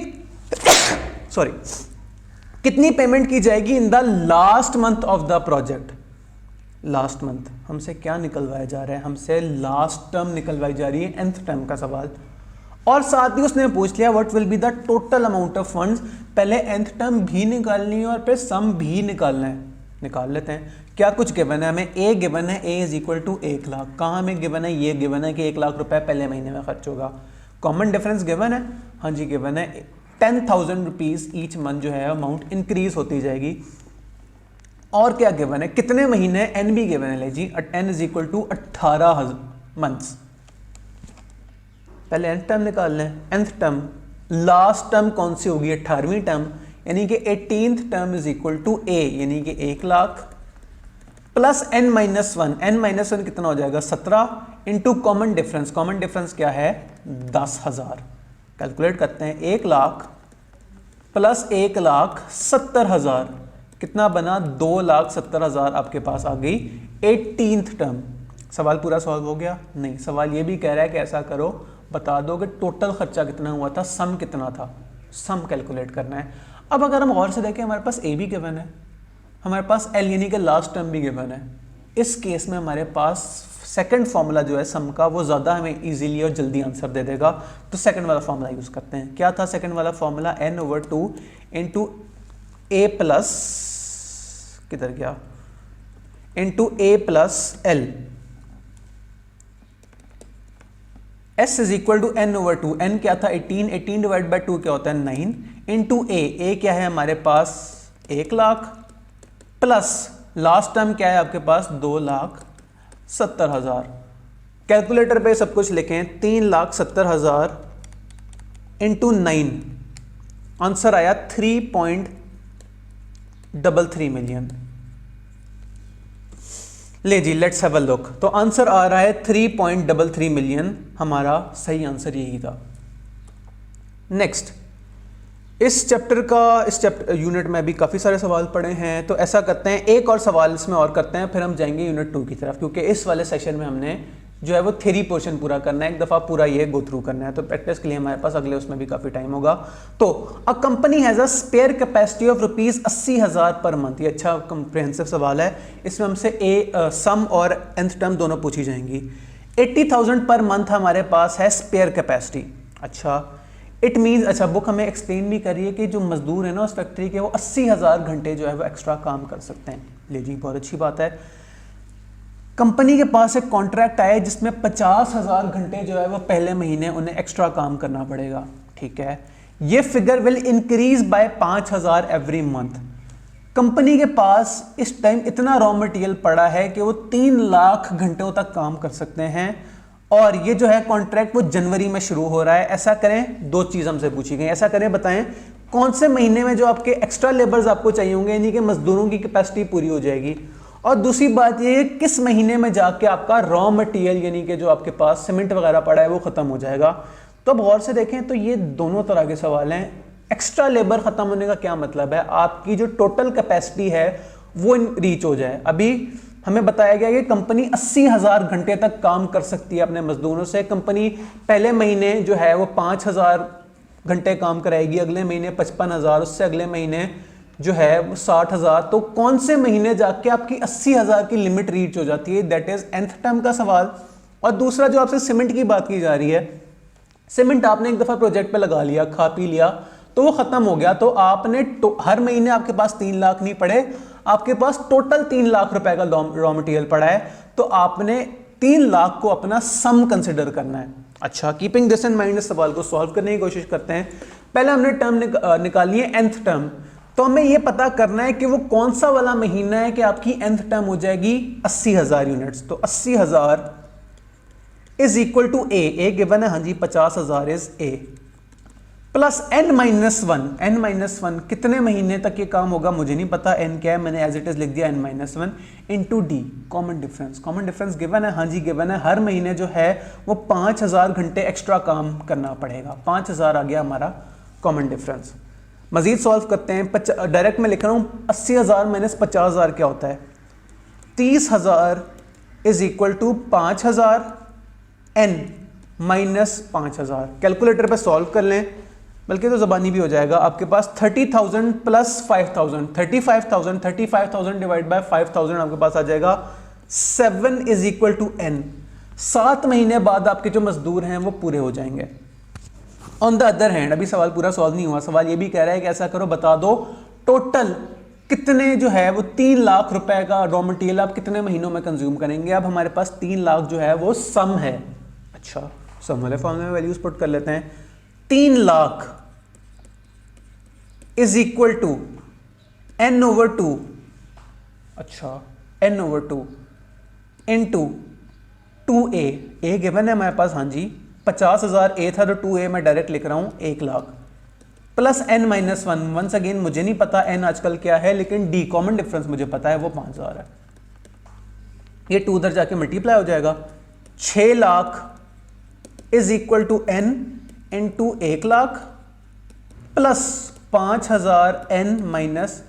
कितनी पेमेंट की जाएगी in the last month of the project. Last month हमसे क्या निकलवाया जा रहा है, हमसे लास्ट टर्म निकलवाई जा रही है, nth टर्म का सवाल। और साथ ही उसने पूछ लिया what will be the total amount of funds. पहले nth टर्म भी निकालनी है और फिर सम भी निकालना है, निकाल लेते हैं। क्या कुछ गिवन है हमें, a गिवन है, a is equal to 1 lakh. कहाँ हमें गिवन है, ये गिवन है कि 1 लाख रुपए पहले महीने में खर्च होगा। कॉमन डिफरेंस गिवन है, हाँ जी गिवन है, 10,000 रुपीज ईच मंथ जो है अमाउंट इंक्रीज होती जाएगी। और क्या गिवन है, कितने महीने, n भी गिवन है, ले जी n is equal to 18 months. पहले nth टर्म निकाल लें, nth टर्म, लास्ट टर्म कौन सी होगी 18वीं टर्म, यानी कि 18th term is equal to a, यानी कि 1 lakh plus n minus 1, n minus 1 कितना हो जाएगा 17 into common difference, common difference क्या है 10,000, कैलकुलेट करते हैं 1 लाख प्लस 1,70,000 कितना बना 2,70,000 आपके पास आ गई 18th टर्म। सवाल पूरा सॉल्व हो गया? नहीं, सवाल ये भी कह रहा है कि ऐसा करो बता दो कि टोटल खर्चा कितना हुआ था, सम कितना था, सम कैलकुलेट करना है। अब अगर हम गौर से देखें हमारे पास ए भी गिवन है, हमारे पास एल यानी कि लास्ट टर्म भी गिवन है। इस केस में हमारे पास सेकंड फॉर्मूला जो है सम का वो ज़्यादा हमें इजीली और जल्दी आंसर दे देगा, तो सेकंड वाला फॉर्मूला यूज़ करते हैं। क्या था सेकंड वाला formula? n/2 into a plus किधर गया into a plus l, s is equal to n/2, n क्या था 18, 18 डिवाइड बाई 2 क्या होता है 9, इंटू ए क्या है हमारे पास 1 लाख प्लस लास्ट टर्म क्या है आपके पास 2,70,000। कैलकुलेटर पे सब कुछ लिखें 3,70,000 इंटू 9, आंसर आया 3.33 मिलियन। ले जी लेट्स हैव अ लुक, तो आंसर आ रहा है 3.33 मिलियन, हमारा सही आंसर यही था। नेक्स्ट, इस चैप्टर यूनिट में भी काफ़ी सारे सवाल पड़े हैं, तो ऐसा करते हैं एक और सवाल इसमें और करते हैं, फिर हम जाएंगे यूनिट 2 की तरफ, क्योंकि इस वाले सेशन में हमने जो है वो थ्योरी पोर्शन पूरा करना है, एक दफ़ा पूरा ये गो थ्रू करना है, तो प्रैक्टिस के लिए हमारे पास अगले उसमें भी काफ़ी टाइम होगा। तो a company has a spare capacity of ₹80,000 per month, ये अच्छा कम्प्रिहेंसिव सवाल है, इसमें हमसे सम और nth टर्म दोनों पूछी जाएंगी। 80,000 पर मंथ हमारे पास है स्पेयर कैपेसिटी। अच्छा, इट मीन्स, अच्छा बुक हमें एक्सप्लेन भी करिए कि जो मजदूर है ना उस फैक्ट्री के वो 80,000 घंटे जो है वो एक्स्ट्रा काम कर सकते हैं। ले जी बहुत अच्छी बात है। कंपनी के पास एक कॉन्ट्रैक्ट आया जिसमें 50,000 घंटे जो है वो पहले महीने उन्हें एक्स्ट्रा काम करना पड़ेगा, ठीक है। ये figure will increase bye 5,000 every month. Company के पास इस टाइम इतना रॉ मटेरियल पड़ा है कि वो 3 लाख घंटों तक काम कर सकते हैं, और ये जो है कॉन्ट्रैक्ट वो जनवरी में शुरू हो रहा है। ऐसा करें, दो चीज़ हमसे पूछी गई, ऐसा करें बताएं कौन से महीने में जो आपके एक्स्ट्रा लेबर्स आपको चाहिए होंगे, यानी कि मजदूरों की कैपेसिटी पूरी हो जाएगी, और दूसरी बात ये है किस महीने में जाके आपका रॉ मटेरियल यानी कि जो आपके पास सीमेंट वगैरह पड़ा है वो ख़त्म हो जाएगा। तो अब गौर से देखें तो ये दोनों तरह के सवाल हैं। एक्स्ट्रा लेबर ख़त्म होने का क्या मतलब है? आपकी जो टोटल कैपेसिटी है वो रीच हो जाए। अभी हमें बताया गया कि कंपनी 80,000 घंटे तक काम कर सकती है अपने मजदूरों से। कंपनी पहले महीने जो है वो 5,000 घंटे काम कराएगी, अगले महीने 55,000, उससे अगले महीने जो है वो 60,000। तो कौन से महीने जाके आपकी 80,000 की लिमिट रीच हो जाती है? दैट इज nth टर्म का सवाल। और दूसरा जो आपसे सीमेंट की बात की जा रही है, सीमेंट आपने एक दफ़ा प्रोजेक्ट पे लगा लिया, खा पी लिया, तो वो ख़त्म हो गया, तो आपने हर महीने आपके पास 3 लाख नहीं पड़े, आपके पास टोटल 3 लाख रुपए का रॉ मटेरियल पड़ा है, तो आपने 3 लाख को अपना सम कंसिडर करना है। अच्छा, कीपिंग दिस इन माइंड इस सवाल को सॉल्व करने की कोशिश करते हैं। पहले हमने टर्म निकाली है nth टर्म, तो हमें यह पता करना है कि वो कौन सा वाला महीना है कि आपकी nth टर्म हो जाएगी 80,000 यूनिट्स। तो 80,000 is equal to a given है, हाँ जी 50,000 is a, plus n-1, n-1 कितने महीने तक ये काम होगा मुझे नहीं पता, n क्या है मैंने एज इट इज लिख दिया n-1 into D common difference. Common difference given है, हाँ जी गिवन है, हर महीने जो है वो 5,000 घंटे एक्स्ट्रा काम करना पड़ेगा। 5,000 आ गया हमारा कॉमन डिफरेंस। मजीद सॉल्व करते हैं, डायरेक्ट में लिख रहा हूँ 80,000 माइनस 50,000 क्या होता है 30,000 is equal to 5,000 n minus 5,000। Calculator पे सॉल्व कर लें, बल्कि तो ज़बानी भी हो जाएगा। आपके पास 30,000 प्लस 5,000 35,000, 35,000 डिवाइड बाय 5,000 आपके पास आ जाएगा 7 इज इक्वल टू n। 7 महीने बाद आपके जो मजदूर हैं वो पूरे हो जाएंगे। ऑन द अदर हैंड, अभी सवाल पूरा सॉल्व नहीं हुआ, सवाल ये भी कह रहा है कि ऐसा करो बता दो टोटल कितने जो है वो 3 लाख रुपए का रॉ मटेरियल आप कितने महीनों में कंज्यूम करेंगे। अब हमारे पास 3 लाख जो है वो सम है। अच्छा, सम वाले फॉर्मूले में वैल्यूज पुट कर लेते हैं। 3 lakh is equal to n/2, अच्छा n/2 इंटू 2a, ए गिवन है हमारे पास, हाँ जी 50,000 ए था, तो 2a मैं डायरेक्ट लिख रहा हूं 1 lakh, plus n-1, once again मुझे नहीं पता n आजकल क्या है, लेकिन d कॉमन डिफरेंस मुझे पता है वो 5,000 है। ये 2 उधर जाके मल्टीप्लाई हो जाएगा, 6 lakh is equal to n into 1 lakh plus 5000 n minus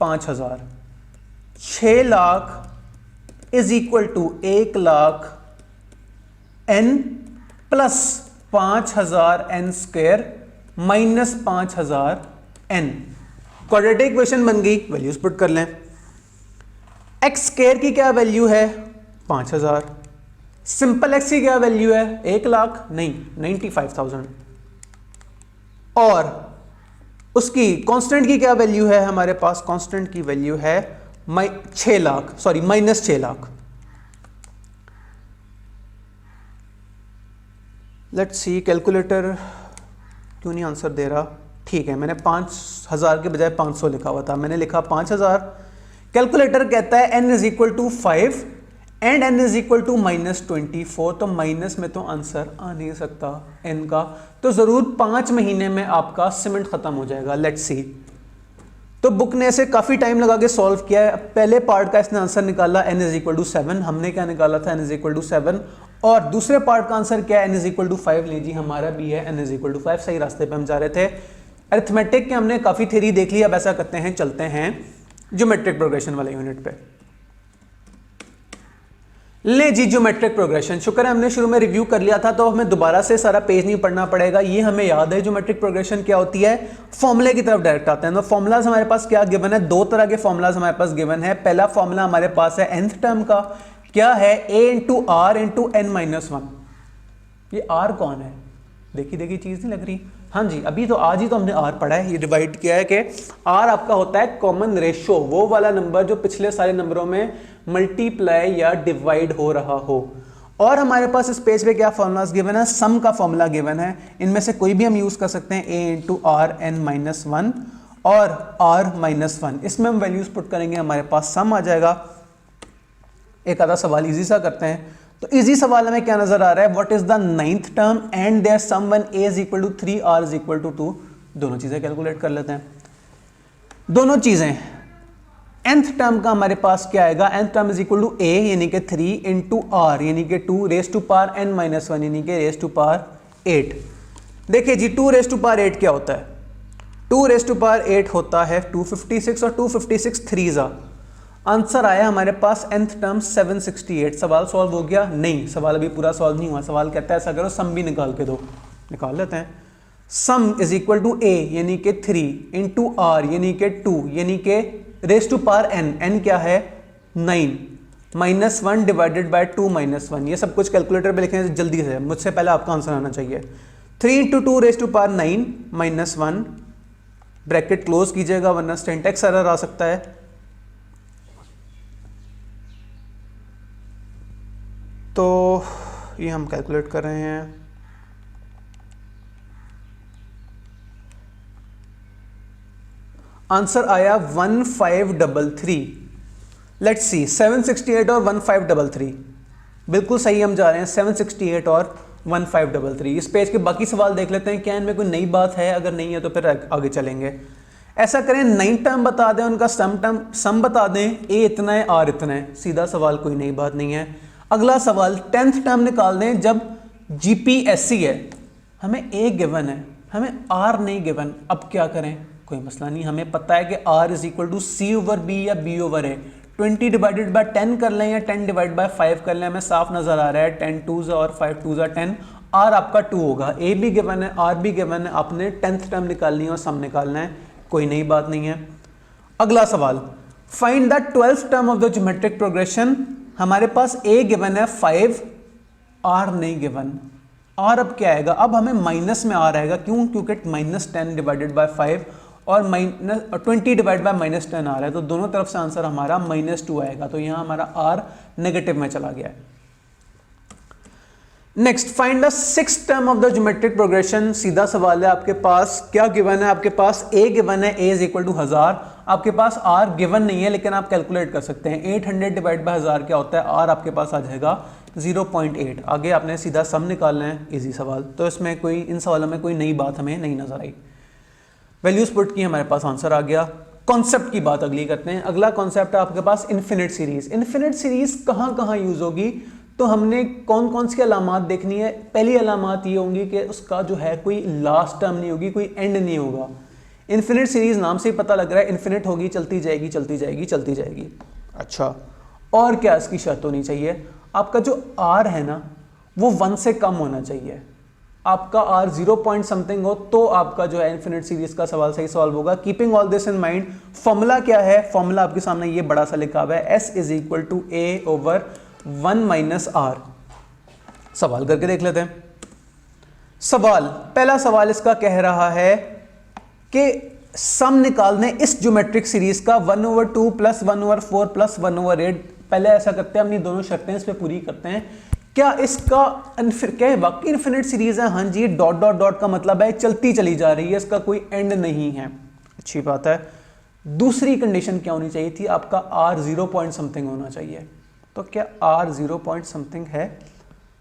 5000। 6 lakh is equal to 1 lakh n प्लस 5000 n square minus 5000 n। Quadratic equation बन गई, वैल्यूज पुट कर लें। एक्स स्क्वायर की क्या वैल्यू है 5000, सिंपल एक्स की क्या वैल्यू है 1 लाख नहीं 95,000, और उसकी कांस्टेंट की क्या वैल्यू है हमारे पास, कांस्टेंट की वैल्यू है 6 lakh, sorry minus 6 lakh. Let's see calculator क्यों नहीं आंसर दे रहा। ठीक है, मैंने 5000 के बजाय 500 लिखा हुआ था, मैंने लिखा 5000। कैलकुलेटर कहता है n is equal to 5 and n is equal to minus 24, तो माइनस में तो आंसर आ नहीं सकता n का, तो जरूर 5 महीने में आपका सीमेंट खत्म हो जाएगा। Let's see. तो बुक ने इसे काफी टाइम लगा के सॉल्व किया है। पहले पार्ट का इसने आंसर निकाला n इज इक्वल टू 7, हमने क्या निकाला था n इज इक्वल टू 7, और दूसरे पार्ट का आंसर क्या है n इज इक्वल टू 5। ले जी, हमारा भी है n इज इक्वल टू 5, सही रास्ते पे हम जा रहे थे। अरिथमेटिक के हमने काफी थ्योरी देख ली, अब ऐसा करते हैं चलते हैं ज्योमेट्रिक प्रोग्रेशन वाले यूनिट पे। ले जी, ज्योमेट्रिक प्रोग्रेशन, शुक्र है हमने शुरू में रिव्यू कर लिया था, तो हमें दोबारा से सारा पेज नहीं पढ़ना पड़ेगा, ये हमें याद है ज्योमेट्रिक प्रोग्रेशन क्या होती है। फॉर्मूले की तरफ डायरेक्ट आते हैं। तो फॉर्मुलाज हमारे पास क्या गिवन है, दो तरह के फॉर्मुलाज हमारे पास गिवन है। पहला फॉर्मूला हमारे पास है nth टर्म का, क्या है a into r into n minus 1। ये r कौन है, देखी चीज नहीं लग रही। हाँ जी, अभी तो आज ही तो हमने r पढ़ा है, ये डिवाइड किया है कि r आपका होता है कॉमन रेशो, वो वाला नंबर जो पिछले सारे नंबरों में मल्टीप्लाई या डिवाइड हो रहा हो। और हमारे पास इस पेज पे क्या फॉर्मूलाज गिवन है, सम का फॉर्मूला गिवन है, इनमें से कोई भी हम यूज कर सकते हैं, a into r n minus 1 और r माइनस 1। इसमें हम वैल्यूज पुट करेंगे, हमारे पास सम आ जाएगा। एक आधा सवाल इजी सा करते हैं। तो इजी सवाल में क्या नजर आ रहा है, what is the 9th term and their sum when a is equal to 3 r is equal to 2। दोनों चीजें कैलकुलेट कर लेते हैं। दोनों चीजें, nth टर्म का हमारे पास क्या आएगा, nth term is equal to a यानी कि 3 इंटू r यानी कि 2 raise to power n minus 1 यानी कि रेस टू पावर 8। देखिए जी, 2 रेस टू पावर 8 क्या होता है, 2 रेस टू पावर 8 होता है 256 और 256 3 आंसर आया हमारे पास nth टर्म 768। सवाल सॉल्व हो गया? नहीं, सवाल अभी पूरा सॉल्व नहीं हुआ। सवाल कहता है ऐसा करो सम भी निकाल के दो, निकाल लेते हैं। Sum is equal to a यानी कि 3 इंटू r यानी कि 2 यानी कि रेस टू पावर n क्या है 9 माइनस 1 डिवाइडेड बाय 2 माइनस 1। ये सब कुछ कैलकुलेटर पे लिखें जल्दी से, मुझसे पहले आपका आंसर आना चाहिए। 3 into 2 raise to power 9 minus 1, bracket close कीजिएगा वरना सिंटैक्स एरर आ सकता है। तो ये हम कैलकुलेट कर रहे हैं। आंसर आया 1533। लेट्स सी, 768 और 1533 बिल्कुल सही हम जा रहे हैं। 768 और 1533। इस पेज के बाकी सवाल देख लेते हैं, क्या इनमें कोई नई बात है, अगर नहीं है तो फिर आगे चलेंगे। ऐसा करें 9 टर्म बता दें, उनका सम बता दें, a इतना है r इतना है, सीधा सवाल, कोई नई बात नहीं है। अगला सवाल 10th टर्म निकाल दें जब GPSC है, हमें a गिवन है, हमें r नहीं गिवन। अब क्या करें, कोई मसला नहीं, हमें पता है कि r is equal to c over b या b over a। 20 divided by 10 कर लें या 10 डिवाइड बाय 5 कर लें, हमें साफ नजर आ रहा है 10 2s और 5 2s 10। r आपका 2 होगा, a भी गिवन है, r भी गिवन है, आपने 10th टर्म निकालनी है और सम निकालना है, कोई नई बात नहीं है। अगला सवाल, find the 12th term of the geometric progression. हमारे पास a गिवन है 5, r नहीं गिवन। r अब क्या आएगा, अब हमें माइनस में r आएगा, क्यों, क्योंकि माइनस 10 डिवाइडेड बाय 5 और माइनस 20 डिवाइड बाय माइनस 10 आ रहा है, तो दोनों तरफ से आंसर हमारा -2 आएगा। तो यहां हमारा r नेगेटिव में चला गया है। Next, find the 6th term of the geometric progression. सीधा सवाल है, आपके पास क्या गिवन है, आपके पास a गिवन है, a इज इक्वल टू 1000। आपके पास r गिवन नहीं है, लेकिन आप कैलकुलेट कर सकते हैं। 800 डिवाइड बाय 1000 क्या होता है, r आपके पास आ जाएगा 0.8। आगे आपने सीधा सम निकालना है, इजी सवाल। तो इसमें कोई, इन सवालों में कोई नई बात हमें नहीं नजर आई। वैल्यूज पुट की, हमारे पास आंसर आ गया। कॉन्सेप्ट की बात अगली करते हैं। अगला कॉन्सेप्ट है आपके पास इन्फिनिट सीरीज। इन्फिनिट सीरीज कहां कहां यूज होगी, तो हमने कौन कौन सी अलामात देखनी है। पहली अलामात ये होंगी कि उसका जो है कोई लास्ट टर्म नहीं होगी, कोई एंड नहीं होगा। इन्फिनिट सीरीज नाम से ही पता लग रहा है इन्फिनिट होगी, चलती जाएगी चलती जाएगी चलती जाएगी। अच्छा, और क्या इसकी शर्त होनी चाहिए, आपका जो आर है ना वो 1 से कम होना चाहिए। आपका आर 0 पॉइंट समथिंग हो तो आपका जो है इन्फिनिट सीरीज का सवाल सही सॉल्व होगा। Keeping all this in mind, formula क्या है, फॉर्मूला आपके सामने ये बड़ा सा लिखा हुआ है, S is equal to A over 1 minus R। सवाल करके देख लेते हैं। सवाल, पहला सवाल इसका कह रहा है कि सम निकालने इस ज्योमेट्रिक सीरीज का 1/2 प्लस 1/4 प्लस 1/8। पहले ऐसा करते हैं, अपनी दोनों शर्तें इस पे पूरी करते हैं। क्या इसका क्या है वाकई इन्फिनिट सीरीज है? हाँ जी, डॉट डॉट डॉट का मतलब है चलती चली जा रही है, इसका कोई एंड नहीं है। अच्छी बात है। दूसरी कंडीशन क्या होनी चाहिए थी, आपका आर 0 पॉइंट समथिंग होना चाहिए। तो क्या आर 0 पॉइंट समथिंग है?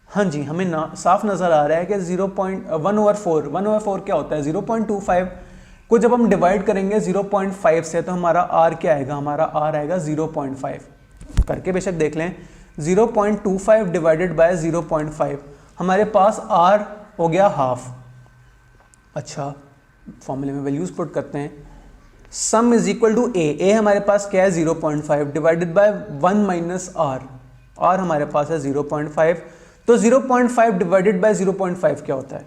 हाँ जी, हमें साफ नजर आ रहा है कि 1/4 क्या होता है 0.25 को जब हम डिवाइड करेंगे 0.5 से तो हमारा आर क्या आएगा, हमारा आर आएगा 0.5। करके बेशक देख लें, 0.25 डिवाइडेड बाय 0.5 हमारे पास आर हो गया हाफ। अच्छा, फॉर्मूले में वैल्यूज पुट करते हैं। सम इज इक्वल टू ए हमारे पास क्या है 0.5 डिवाइडेड बाय 1 माइनस आर हमारे पास है 0.5। तो 0.5 डिवाइडेड बाय 0.5 क्या होता है?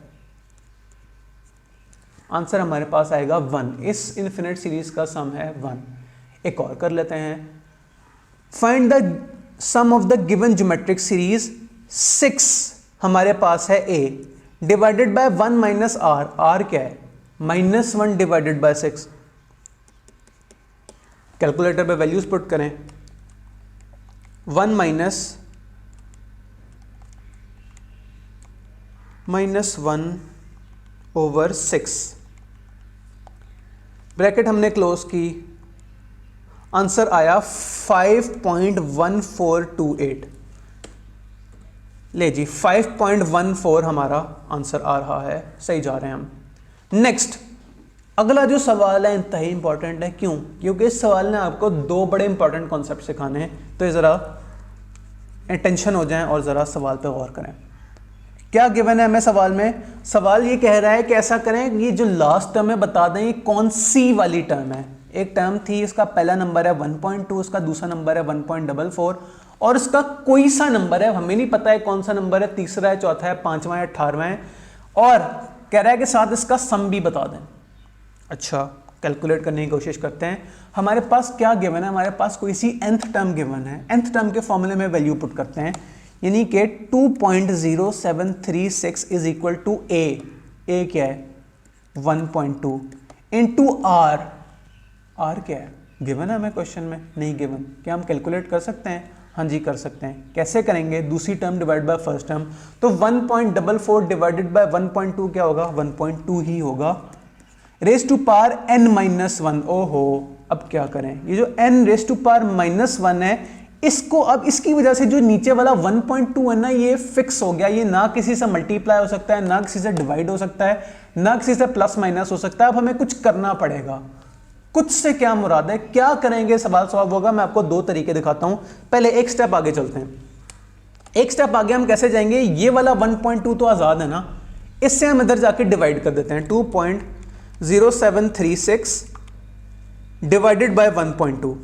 आंसर हमारे पास आएगा 1। इस इन्फिनिट सीरीज का सम है 1। एक और कर लेते हैं। Find the sum of the given geometric series 6 हमारे पास है a divided by 1 minus r क्या है -1 डिवाइडेड बाय 6। कैलकुलेटर पे वैल्यूज पुट करें। 1 माइनस 1 ओवर 6, ब्रैकेट हमने क्लोज की, आंसर आया 5.1428। ले जी 5.14 हमारा आंसर आ रहा है, सही जा रहे हैं हम। नेक्स्ट, अगला जो सवाल है इंतहाई इंपॉर्टेंट है। क्यों? क्योंकि इस सवाल ने आपको दो बड़े इंपॉर्टेंट कॉन्सेप्ट सिखाने हैं। तो ये ज़रा अटेंशन हो जाएं और ज़रा सवाल पे गौर करें। क्या गिवन है हमें सवाल में? सवाल ये कह रहा है कि ऐसा करें, ये जो लास्ट टर्म है बता दें ये कौन सी वाली टर्म है। एक टर्म थी, इसका पहला नंबर है 1.2, इसका दूसरा नंबर है 1.44 और इसका कोई सा नंबर है, हमें नहीं पता है कौन सा नंबर है, तीसरा है, चौथा है, पांचवा है, 18वां है, और कह रहा है कि साथ इसका सम भी बता दें। अच्छा, कैलकुलेट करने की कोशिश करते हैं। हमारे पास क्या गिवन है? हमारे पास कोई सी nth टर्म गिवन है। nth टर्म के फॉर्मूले में वैल्यू पुट करते हैं, यानी कि 2.0736 इज इक्वल टू ए क्या है 1.2 इंटू आर क्या है गिवन है हमें क्वेश्चन में? नहीं गिवन। क्या हम कैलकुलेट कर सकते हैं? हाँ जी कर सकते हैं। कैसे करेंगे? दूसरी term divide by first term. तो 1.44 डिवाइडेड बाय 1.2 क्या होगा? 1.2 ही होगा। Raise to power n-1। ओहो, अब क्या करें? ये जो n रेस टू पावर -1 है, इसको अब इसकी वजह से जो नीचे वाला 1.2 है ना, ये फिक्स हो गया। ये ना किसी से मल्टीप्लाई हो सकता है, ना किसी से डिवाइड हो सकता है, ना किसी से प्लस माइनस हो सकता है। अब हमें कुछ करना पड़ेगा। कुछ से क्या मुराद है? क्या करेंगे सवाल सॉल्व होगा? मैं आपको दो तरीके दिखाता हूं। पहले एक स्टेप आगे चलते हैं। एक स्टेप आगे हम कैसे जाएंगे? ये वाला 1.2 तो आजाद है ना, इससे हम इधर जाके डिवाइड कर देते हैं। 2.0736 डिवाइडेड बाय 1.2,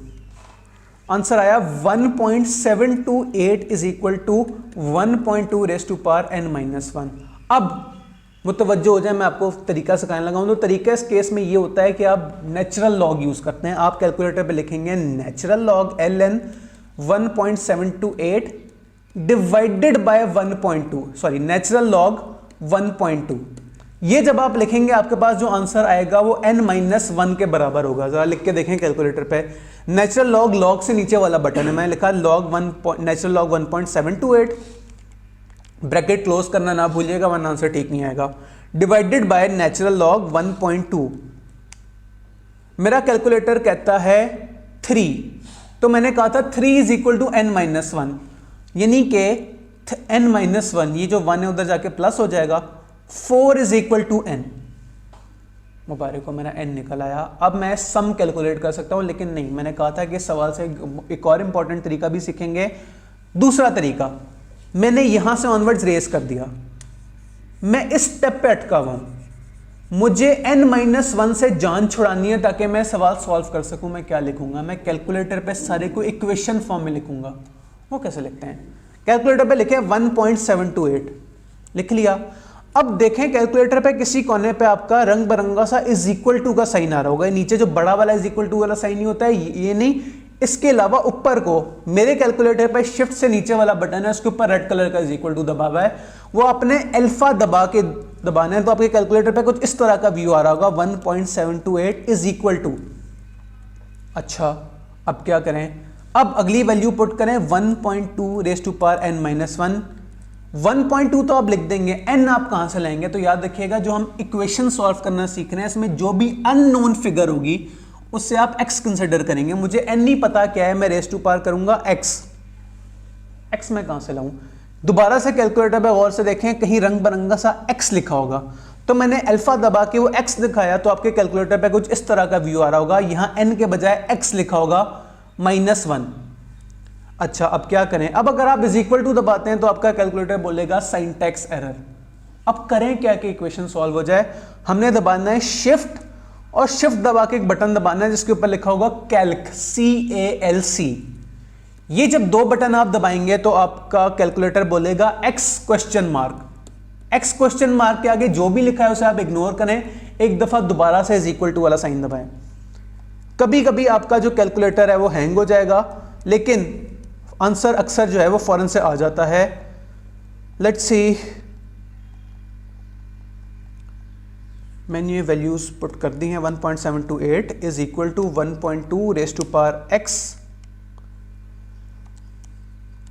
आंसर आया 1.728 is equal to 1.2 raise to power n-1। अब मुतवज्जो हो जाए, मैं आपको तरीका सिखाने लगा हूं। तो तरीका इस केस में ये होता है कि आप नेचुरल लॉग यूज करते हैं। आप कैलकुलेटर पे लिखेंगे natural log ln 1.728 divided by 1.2, sorry natural log 1.2। ये जब आप लिखेंगे आपके पास जो आंसर आएगा वो n-1 के बराबर होगा। जरा लिख के देखें कैलकुलेटर पे। नेचुरल लॉग से नीचे वाला बटन है, मैं लिखा नेचुरल लॉग 1.728, ब्रैकेट क्लोज करना ना भूलिएगा वरना आंसर ठीक नहीं आएगा, डिवाइडेड बाय नेचुरल लॉग 1.2। मेरा कैलकुलेटर कहता है 3, तो मैंने कहा था 3 इज इक्वल टू n-1, यानी कि n-1, ये जो 1 है उधर जाके प्लस हो जाएगा। 4 इज इक्वल टू n, मुबारक को मेरा n निकल आया। अब मैं सम कैलकुलेट कर सकता हूं, लेकिन नहीं, मैंने कहा था कि सवाल से एक और इंपॉर्टेंट तरीका भी सीखेंगे। दूसरा तरीका, मैंने यहां से ऑनवर्ड्स रेस कर दिया, मैं इस स्टेप पे अटका हुआ हूं, मुझे n-1 से जान छुड़ानी है ताकि मैं सवाल सॉल्व कर सकूं। मैं क्या लिखूंगा? मैं कैलकुलेटर पे सारे को इक्वेशन फॉर्म में लिखूंगा। वो कैसे लिखते हैं? कैलकुलेटर पे लिखे 1.728, लिख लिया। अब देखें कैलकुलेटर पे किसी कोने पे आपका रंग बिरंगा सा इज इक्वल टू का साइन आ रहा होगा। नीचे जो बड़ा वाला इज इक्वल टू वाला साइन नहीं होता है, ये नहीं, इसके अलावा ऊपर को मेरे कैलकुलेटर पे शिफ्ट से नीचे वाला बटन है, उसके ऊपर रेड कलर का इज इक्वल टू दबा हुआ है, वो आपने अल्फा दबाना है। तो आपके कैलकुलेटर पे कुछ इस तरह का व्यू आ रहा होगा, 1.728 इज इक्वल टू। अच्छा, अब क्या करें? अब अगली वैल्यू पुट करें 1.2 रेज़ टू पावर n-1। 1.2 तो आप लिख देंगे, n आप कहां से लाएंगे? तो याद रखिएगा जो हम इक्वेशन सॉल्व करना सीख रहे हैं इसमें जो भी अननोन फिगर होगी उससे आप x कंसिडर करेंगे। मुझे n नहीं पता क्या है, मैं रेज़ टू पावर करूंगा x मैं कहां से लाऊं? दोबारा से कैलकुलेटर पे गौर से देखें, कहीं रंग बिरंगा सा x लिखा होगा, तो मैंने अल्फा दबा के वो x दिखाया, तो आपके कैलकुलेटर पे कुछ इस तरह का व्यू आ रहा होगा, यहां n के बजाय x लिखा होगा -1। अच्छा, अब क्या करें? अब अगर आप इज इक्वल टू दबाते हैं तो आपका कैलकुलेटर बोलेगा सिंटैक्स एरर। अब करें क्या कि इक्वेशन सॉल्व हो जाए? हमने दबाना है शिफ्ट, और शिफ्ट दबा के एक बटन दबाना है जिसके ऊपर लिखा होगा कैल्क, CALC। ये जब दो बटन आप दबाएंगे तो आपका कैलकुलेटर बोलेगा x क्वेश्चन मार्क के आगे जो भी लिखा है उसे आप इग्नोर करें, एक दफा दोबारा से इज इक्वल टू वाला साइन दबाएं। कभी कभी आपका जो कैलकुलेटर है वो हैंग हो जाएगा, लेकिन आंसर अक्सर जो है वो फौरन से आ जाता है। लेट्स सी, मैंने ये वैल्यूज पुट कर दी हैं। 1.728 is equal to 1.2 raise to power x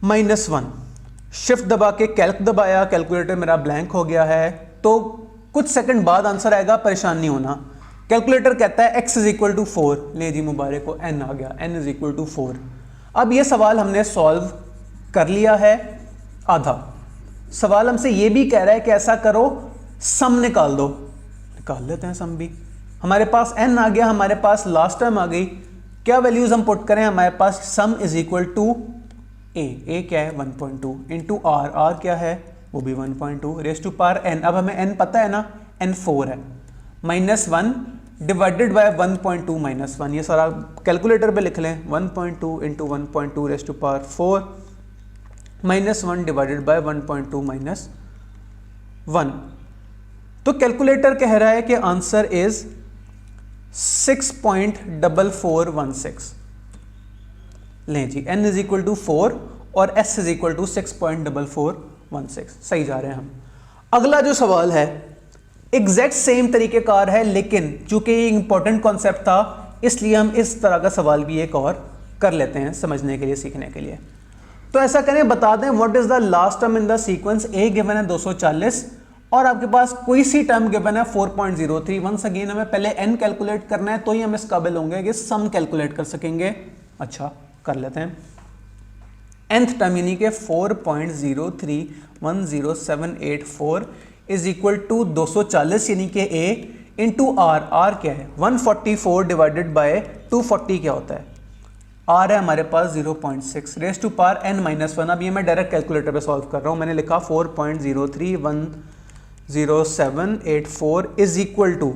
-1। Shift दबा के कैल्क दबाया, कैलकुलेटर मेरा ब्लैंक हो गया है, तो कुछ सेकंड बाद आंसर आएगा, परेशान नहीं होना। कैलकुलेटर कहता है x इज इक्वल टू 4, ले जी मुबारक को, n आ गया, n इज इक्वल टू 4। अब ये सवाल हमने सॉल्व कर लिया है आधा। सवाल हमसे ये भी कह रहा है कि ऐसा करो, सम निकाल दो। निकाल लेते हैं सम भी। हमारे पास n आ गया, हमारे पास लास्ट टर्म आ गई। क्या वैल्यूज हम पुट करें? हमारे पास sum is equal to a क्या है 1.2 इंटू r क्या है? वो भी 1.2 रेज़ टू पावर n। अब हमें n पता है ना, n 4 है, -1 डिवाइडेड बाय 1.2 -1। ये सारा कैलकुलेटर पे लिख लें, 1.2 into 1.2 raise to power 4 -1 divided by 1.2 -1। तो कैलकुलेटर कह रहा है कि आंसर इज 6.4416। लें जी, n इज इक्वल टू 4 और s इज इक्वल टू 6.4416। सही जा रहे हैं हम। अगला जो सवाल है एग्जैक्ट सेम तरीकेकार है, लेकिन चूंकि ये इंपॉर्टेंट कॉन्सेप्ट था इसलिए हम इस तरह का सवाल भी एक और कर लेते हैं समझने के लिए, सीखने के लिए। तो ऐसा करें, बता दें what is the last term in the sequence. a given है 240 और आपके पास कोई सी टर्म गिवन है 4.03। वंस अगेन हमें पहले n कैलकुलेट करना है, तो ही हम इस काबिल होंगे कि सम कैलकुलेट कर सकेंगे। अच्छा, कर लेते हैं। nth टर्म यानी कि 4.031078 इज इक्वल टू 240 यानी कि a इंटू r क्या है? 144 डिवाइडेड बाय 240 क्या होता है? r है हमारे पास 0.6 रेज़ टू पावर n-1। अब ये मैं डायरेक्ट कैलकुलेटर पे सॉल्व कर रहा हूँ। मैंने लिखा 4.031078 is equal to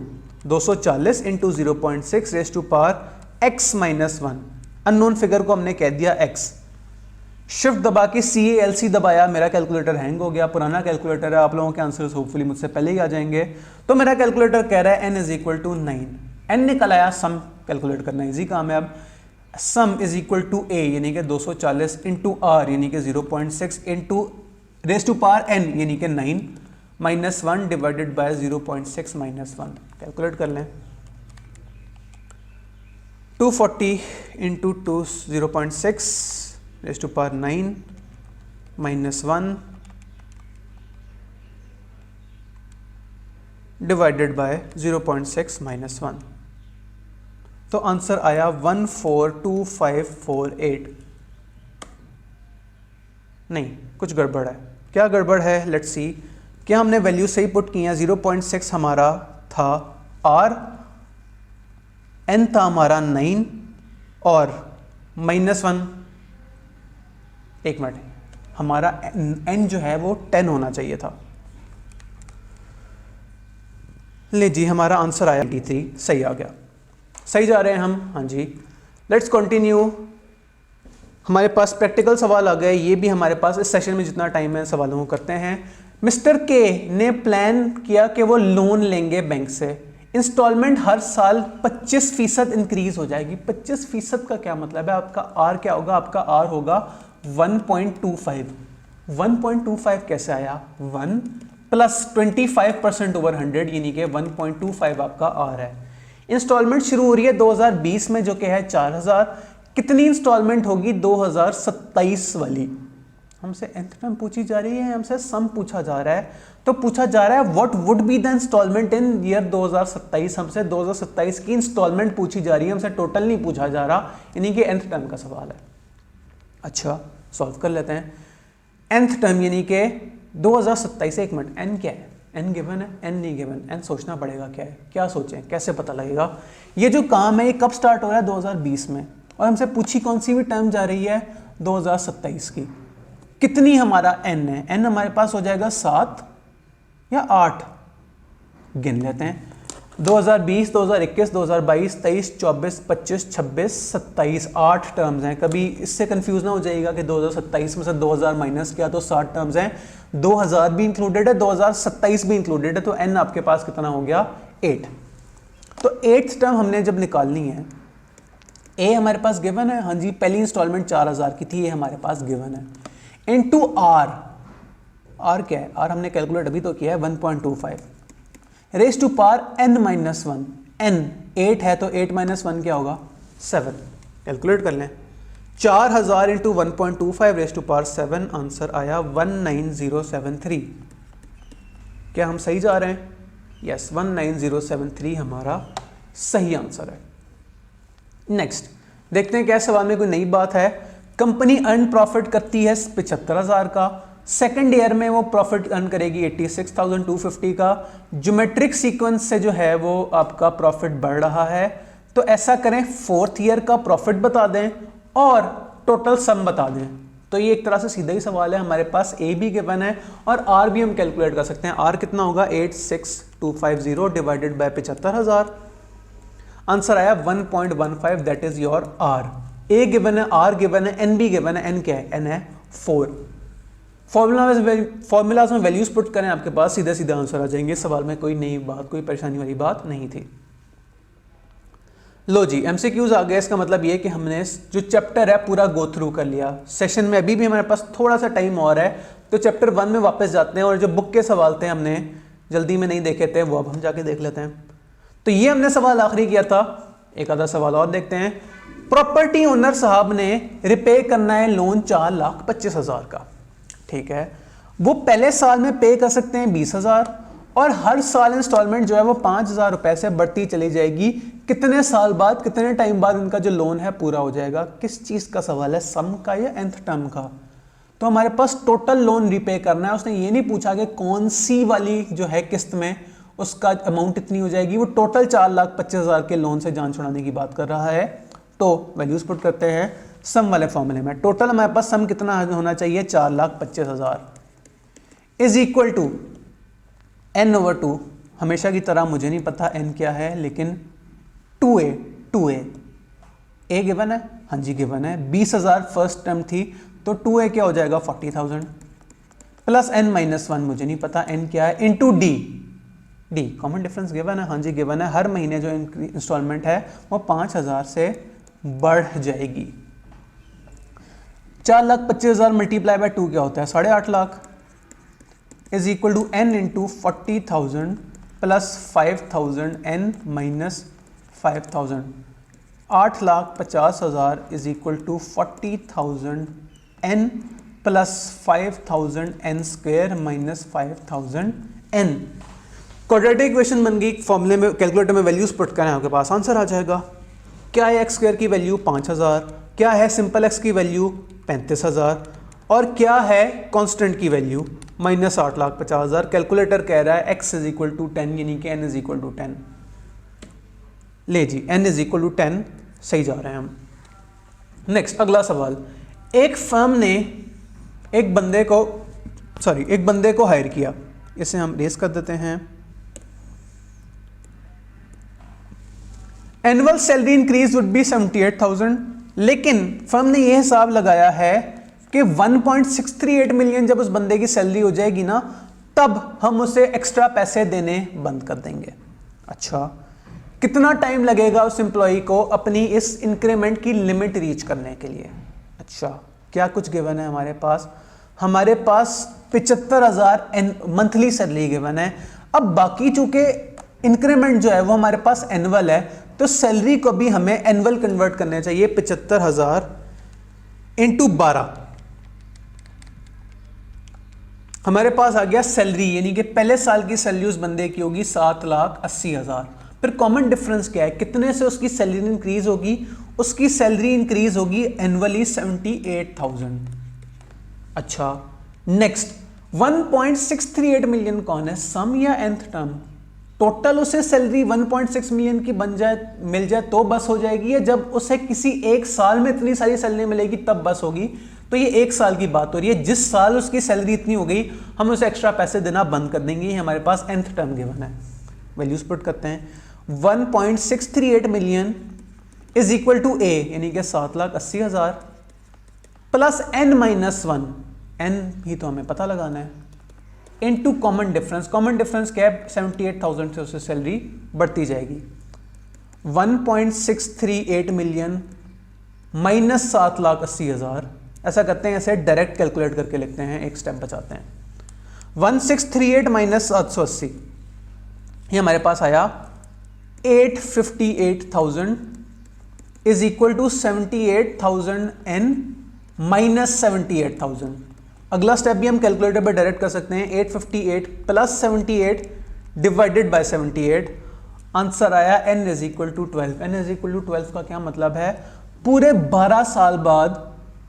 240 into 0.6 raise to power x-1। Unknown figure को हमने कह दिया x। शिफ्ट दबा के CALC दबाया, मेरा कैलकुलेटर हैंग हो गया, पुराना कैलकुलेटर है, आप लोगों के आंसर्स होपफुली मुझसे पहले ही आ जाएंगे। तो मेरा कैलकुलेटर कह रहा है n is equal to 9। n निकल आया, सम कैलकुलेट करना इजी काम है। अब sum is equal to a यानी कि 240 इंटू r यानी कि 0.6 into raise to power n यानी कि 9 -1 डिवाइडेड बाय 0.6 -1। कैलकुलेट कर लें। 240 into 0.6 raise to power 9 -1 divided by 0.6 -1। तो आंसर आया 142548। नहीं, कुछ गड़बड़ है। क्या गड़बड़ है? Let's see. क्या हमने वैल्यू सही पुट की है? 0.6 हमारा था r, n था हमारा 9 और -1। एक मिनट, हमारा n जो है वो 10 होना चाहिए था। ले जी, हमारा आंसर आया 83, सही आ गया। सही जा रहे हैं हम, हाँ जी। Let's continue. हमारे पास प्रैक्टिकल सवाल आ गए, ये भी हमारे पास इस सेशन में जितना टाइम है सवालों को करते हैं। मिस्टर के ने प्लान किया कि वो लोन लेंगे बैंक से, इंस्टॉलमेंट हर साल 25% इंक्रीज हो जाएगी। 25% का क्या मतलब है? आपका आर क्या होगा? आपका आर होगा 1.25। 1.25 कैसे आया? 1 प्लस 25% ओवर 100 यानी कि 1.25 आपका आर है। इंस्टॉलमेंट शुरू हो रही है 2020 में जो कि है 4000। कितनी इंस्टॉलमेंट होगी? 2027 वाली। हमसे nth टर्म पूछी जा रही है, हमसे सम पूछा जा रहा है। तो पूछा जा रहा है what would be the installment in year 2027। हमसे 2027 की इंस्टॉलमेंट पूछी जा रही है, हमसे टोटल नहीं पूछा जा रहा, यानी कि nth टर्म का सवाल है। अच्छा, सॉल्व कर लेते हैं। nth टर्म यानी कि 2027। एक मिनट, n क्या है? n गिवन है, n नहीं गिवन। n सोचना पड़ेगा क्या है, क्या सोचें, कैसे पता लगेगा? ये जो काम है ये कब स्टार्ट हो रहा है? 2020 में। और हमसे पूछी कौन सी भी टर्म जा रही है? 2027 की। कितनी हमारा n है? n हमारे पास हो जाएगा 7 या 8, गिन लेते हैं। 2020, 2021, 2022, 23, 24, 25, 26, 27, 8 टर्म्स हैं। कभी इससे कंफ्यूज ना हो जाएगा कि 2027 में से 2000 माइनस किया तो 60 टर्म्स हैं। 2000 भी इंक्लूडेड है, 2027 भी इंक्लूडेड है, तो n आपके पास कितना हो गया? 8। तो 8th टर्म हमने जब निकालनी है, a हमारे पास गिवन है, हाँ जी, पहली इंस्टॉलमेंट 4000 की थी, ये हमारे पास गिवन है। इनटू आर, आर क्या है? आर हमने कैलकुलेट अभी तो किया है 1.25 raise to power n minus 1। n 8 है तो 8 माइनस 1 क्या होगा? 7। कैलकुलेट कर लें। 4000 into 1.25 raise to power 7, answer आया 19073। क्या हम सही जा रहे हैं? यस, 19073 हमारा सही आंसर है। नेक्स्ट देखते हैं क्या सवाल में कोई नई बात है। कंपनी अर्न प्रॉफिट करती है 75,000 का, सेकंड ईयर में वो प्रॉफिट अर्न करेगी 86,250 का। ज्योमेट्रिक सीक्वेंस से जो है वो आपका प्रॉफिट बढ़ रहा है। तो ऐसा करें, 4th ईयर का प्रॉफिट बता दें और टोटल सम बता दें। तो ये एक तरह से सीधा ही सवाल है। हमारे पास ए भी गिवन है और आर भी हम कैलकुलेट कर सकते हैं। आर कितना होगा? 86250 डिवाइडेड बाय 75,000। आंसर आया 1.15, that is your R. A given है, आर गिवन है, एन भी गिवन है। एन क्या है? एन है 4। फॉर्मूलाज में वैल्यूज पुट करें, आपके पास सीधे सीधे आंसर आ जाएंगे। सवाल में कोई नई बात, कोई परेशानी वाली बात नहीं थी। लो जी, एमसीक्यूज आ गए। इसका मतलब ये कि हमने जो चैप्टर है पूरा गो थ्रू कर लिया। सेशन में अभी भी हमारे पास थोड़ा सा टाइम और है, तो चैप्टर 1 में वापस जाते हैं और जो बुक के सवाल थे हमने जल्दी में नहीं देखे थे, वो अब हम जाके देख लेते हैं। तो ये हमने सवाल आखिरी किया था, एक आधा सवाल और देखते हैं। प्रॉपर्टी ओनर साहब ने रिपे करना है लोन 4,25,000 का, ठीक है। वो पहले साल में पे कर सकते हैं 20,000 और हर साल इंस्टॉलमेंट जो है वो 5,000 रुपए से बढ़ती चली जाएगी। कितने साल बाद, कितने टाइम बाद इनका जो लोन है पूरा हो जाएगा? किस चीज का सवाल है, सम का या nth टर्म का? तो हमारे पास टोटल लोन रिपे करना है। उसने ये नहीं पूछा कि कौन सी वाली जो है किस्त में उसका अमाउंट इतनी हो जाएगी। वो टोटल 4,25,000 के लोन से जान छुड़ाने की बात कर रहा है। तो वैल्यूज पुट करते हैं सम वाले फॉर्मूले में। टोटल हमारे पास सम कितना होना चाहिए? 4,25,000 इज इक्वल टू n/2। हमेशा की तरह मुझे नहीं पता n क्या है, लेकिन 2a a गिवन है, हाँ जी गिवन है। 20,000 फर्स्ट टर्म थी, तो 2a क्या हो जाएगा? 40,000 प्लस n-1 मुझे नहीं पता n क्या है, into D common difference given है, हाँ जी गिवन है। हर महीने जो इंस्टॉलमेंट है वो 5,000 से बढ़ जाएगी। 4,25,000 मल्टीप्लाई बाय 2 क्या होता है? 8.5 lakh is equal to n into 40,000 plus 5,000 n minus 5,000। 8,50,000 is equal to 40,000 n plus 5,000 n square minus 5,000 n। Quadratic equation बन गई। फॉर्मूले में, कैलकुलेटर में वैल्यूज पुट करें, आपके पास आंसर आ जाएगा। क्या है एक्स स्क्वायर की वैल्यू? 5,000। क्या है सिंपल एक्स की वैल्यू? 35,000। और क्या है कांस्टेंट की वैल्यू? माइनस 8,50,000। कैलकुलेटर कह रहा है x इज इक्वल टू 10, यानी कि n इज इक्वल टू 10। ले जी, n इज इक्वल टू 10, सही जा रहे हैं हम। नेक्स्ट अगला सवाल। एक फर्म ने एक बंदे को हायर किया, इसे हम रेस कर देते हैं। Annual salary increase would be 78,000, लेकिन फर्म ने यह हिसाब लगाया है कि 1.638 मिलियन जब उस बंदे की सैलरी हो जाएगी ना, तब हम उसे एक्स्ट्रा पैसे देने बंद कर देंगे। अच्छा, कितना टाइम लगेगा उस एम्प्लॉय को अपनी इस इंक्रीमेंट की लिमिट रीच करने के लिए? अच्छा, क्या कुछ गिवन है हमारे पास? हमारे पास 75,000 मंथली सैलरी गिवन है। अब बाकी चूंकि इंक्रीमेंट जो है वो हमारे पास एनुअल है, तो सैलरी को भी हमें एनुअल कन्वर्ट करने चाहिए। 75,000 इंटू 12 हमारे पास आ गया सैलरी, यानी कि पहले साल की सैलरी उस बंदे की होगी 7,80,000। फिर कॉमन डिफरेंस क्या है, कितने से उसकी सैलरी इंक्रीज होगी? उसकी सैलरी इंक्रीज होगी एनुअली 78,000। अच्छा, नेक्स्ट 1.638 मिलियन कौन है, सम या nth टर्म? टोटल उसे सैलरी 1.6 मिलियन की मिल जाए तो बस हो जाएगी, या जब उसे किसी एक साल में इतनी सारी सैलरी मिलेगी तब बस होगी? तो ये एक साल की बात हो रही है। जिस साल उसकी सैलरी इतनी हो गई, हम उसे एक्स्ट्रा पैसे देना बंद कर देंगे। हमारे पास nth टर्म गिवन है, वैल्यूज पुट करते हैं। 1.638 million is equal to a, यानी कि 7,80,000 प्लस n-1, n ही तो हमें पता लगाना है, into common difference. Common difference क्या है? 78,000 से उसे सैलरी बढ़ती जाएगी। 1.638 मिलियन माइनस 7,80,000, ऐसा करते हैं, ऐसे डायरेक्ट कैलकुलेट करके लिखते हैं, एक स्टेप बचाते हैं। 1638 माइनस 780, ये हमारे पास आया 858,000 is equal to 78,000 n minus 78,000। अगला स्टेप भी हम कैलकुलेटर पर डायरेक्ट कर सकते हैं। 858 प्लस 78 डिवाइडेड बाय 78, आंसर आया n is equal to 12। n is equal to 12 का क्या मतलब है? पूरे 12 साल बाद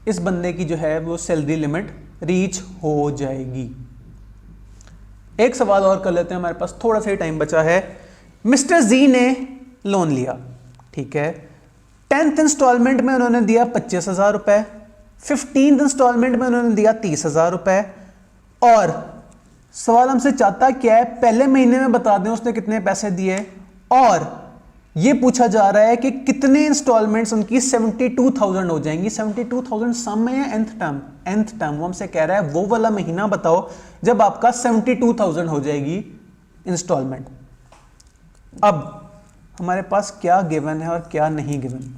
इस बंदे की जो है वो सैलरी लिमिट रीच हो जाएगी। एक सवाल और कर लेते हैं, हमारे पास थोड़ा सा ही टाइम बचा है। मिस्टर जी ने लोन लिया, ठीक है, 10th इंस्टॉलमेंट में उन्होंने दिया 25,000 रुपए, 15th इंस्टॉलमेंट में उन्होंने दिया 30,000 रुपए, और सवाल हमसे चाहता क्या है, पहले महीने में बता दें उसने कितने पैसे दिए, और ये पूछा जा रहा है कि कितने इंस्टॉलमेंट्स उनकी 72,000 हो जाएंगी। 72,000 सम में है nth टर्म? nth टर्म वो हमसे कह रहा है वो वाला महीना बताओ जब आपका 72,000 हो जाएगी इंस्टॉलमेंट। अब हमारे पास क्या गिवन है और क्या नहीं गिवन?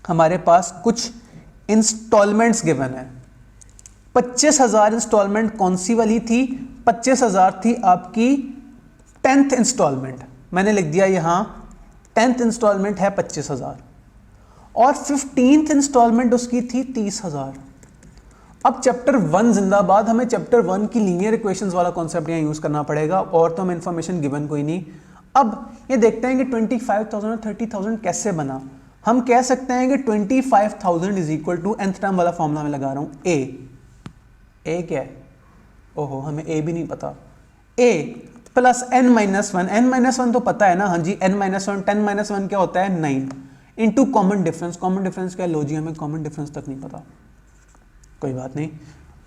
हमारे पास कुछ इंस्टॉलमेंट्स गिवन है। 25,000 इंस्टॉलमेंट कौन सी वाली थी? 25,000 थी आपकी 10th इंस्टॉलमेंट, मैंने लिख दिया यहां 10th इंस्टॉलमेंट है 25,000, और 15th इंस्टॉलमेंट उसकी थी 30,000। अब चैप्टर 1 जिंदाबाद, हमें चैप्टर 1 की लीनियर इक्वेशंस वाला कॉन्सेप्ट यहाँ यूज करना पड़ेगा, और तो हमें इंफॉर्मेशन गिवन कोई नहीं। अब ये देखते हैं कि 25,000 और 30,000 कैसे बना। हम कह सकते हैं कि 25,000 is equal to nth term वाला फॉर्मूला मैं लगा रहा हूं, ए क्या है? ओहो, हमें ए भी नहीं पता। ए प्लस n-1, n-1 तो पता है ना, हाँ जी, n-1, 10-1 क्या होता है? 9, into common difference. Common difference क्या है? लो जी, हमें कॉमन डिफरेंस तक नहीं पता, कोई बात नहीं।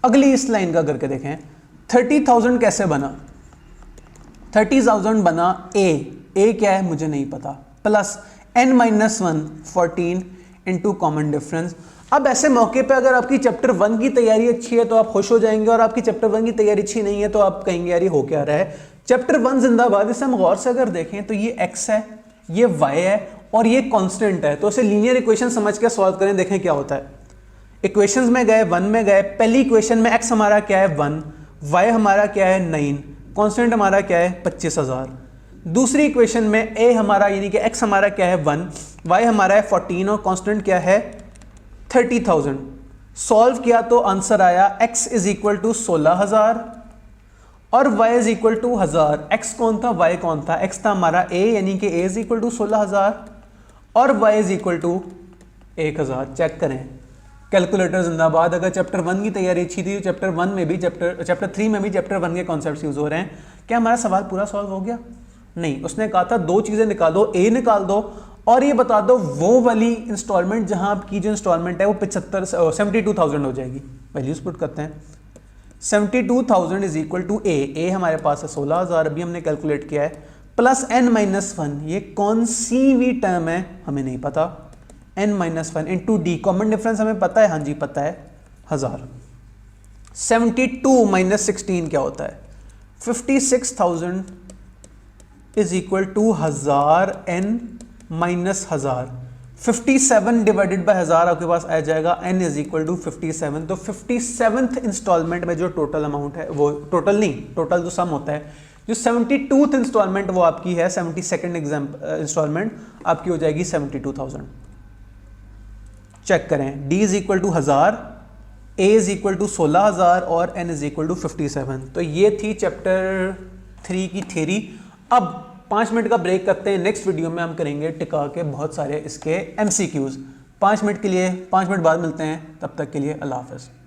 अगली इस लाइन का करके देखें, 30,000 कैसे बना? 30,000 बना ए क्या है मुझे नहीं पता, plus n-1 14 into common difference. अब ऐसे मौके पे अगर आपकी चैप्टर 1 की तैयारी अच्छी है तो आप खुश हो जाएंगे, और आपकी चैप्टर 1 की तैयारी अच्छी नहीं है तो आप कहेंगे यार ये हो क्या रहा है। चैप्टर 1 जिंदाबाद। इसे हम गौर से अगर देखें तो ये x है, ये y है, और ये कांस्टेंट है, तो इसे लीनियर इक्वेशन समझ के सॉल्व करें, देखें क्या होता है। इक्वेशंस में गए, 1 में गए, पहली इक्वेशन में x हमारा क्या है? 1, y हमारा क्या है? 9, कांस्टेंट हमारा क्या है? 25,000। दूसरी इक्वेशन में a हमारा यानी कि x हमारा क्या है? 1, y हमारा है 14, और कांस्टेंट क्या है? 30,000। सॉल्व किया तो आंसर आया x इज इक्वल टू 16,000 और y is equal to 1000। x कौन था? y कौन था? x था हमारा a, यानी कि a इज इक्वल टू 16,000 और y is equal to 1,000। Check करें, कैलकुलेटर जिंदाबाद। अगर चैप्टर 1 की तैयारी अच्छी थी, चैप्टर 1 में भी चैप्टर 3 में भी चैप्टर 1 के कॉन्सेप्ट्स यूज हो रहे हैं। क्या हमारा सवाल पूरा सॉल्व हो गया? नहीं, उसने कहा था दो चीजें निकाल दो, a निकाल दो और ये बता दो वो वाली इंस्टॉलमेंट जहां आपकी जो इंस्टॉलमेंट है वो 72,000 हो जाएगी। वैल्यूज पुट करते हैं। 72,000 इज इक्वल टू ए हमारे पास है 16,000 अभी हमने कैलकुलेट किया है, प्लस n-1, ये कौन सी भी टर्म है हमें नहीं पता, n-1 into D, common difference हमें पता है, हाँ जी पता है 1000। 72 माइनस 16 क्या होता है, 56,000 is equal to 1000 n minus 1000, 57 divided by 1000 आपके पास आ जाएगा n इज इक्वल टू 57। तो 57th इंस्टॉलमेंट में जो टोटल अमाउंट है, वो टोटल नहीं, टोटल जो सम होता है, जो 72th इंस्टॉलमेंट वो आपकी है, 72nd इंस्टॉलमेंट आपकी हो जाएगी 72,000। चेक करें, d is equal to 1000, a is equal to 16,000 और n इज इक्वल टू 57। तो ये थी चैप्टर 3 की थ्योरी। अब 5 मिनट का ब्रेक करते हैं, नेक्स्ट वीडियो में हम करेंगे टिका के बहुत सारे इसके MCQs। 5 मिनट के लिए, 5 मिनट बाद मिलते हैं, तब तक के लिए अल्लाह हाफ़िज़।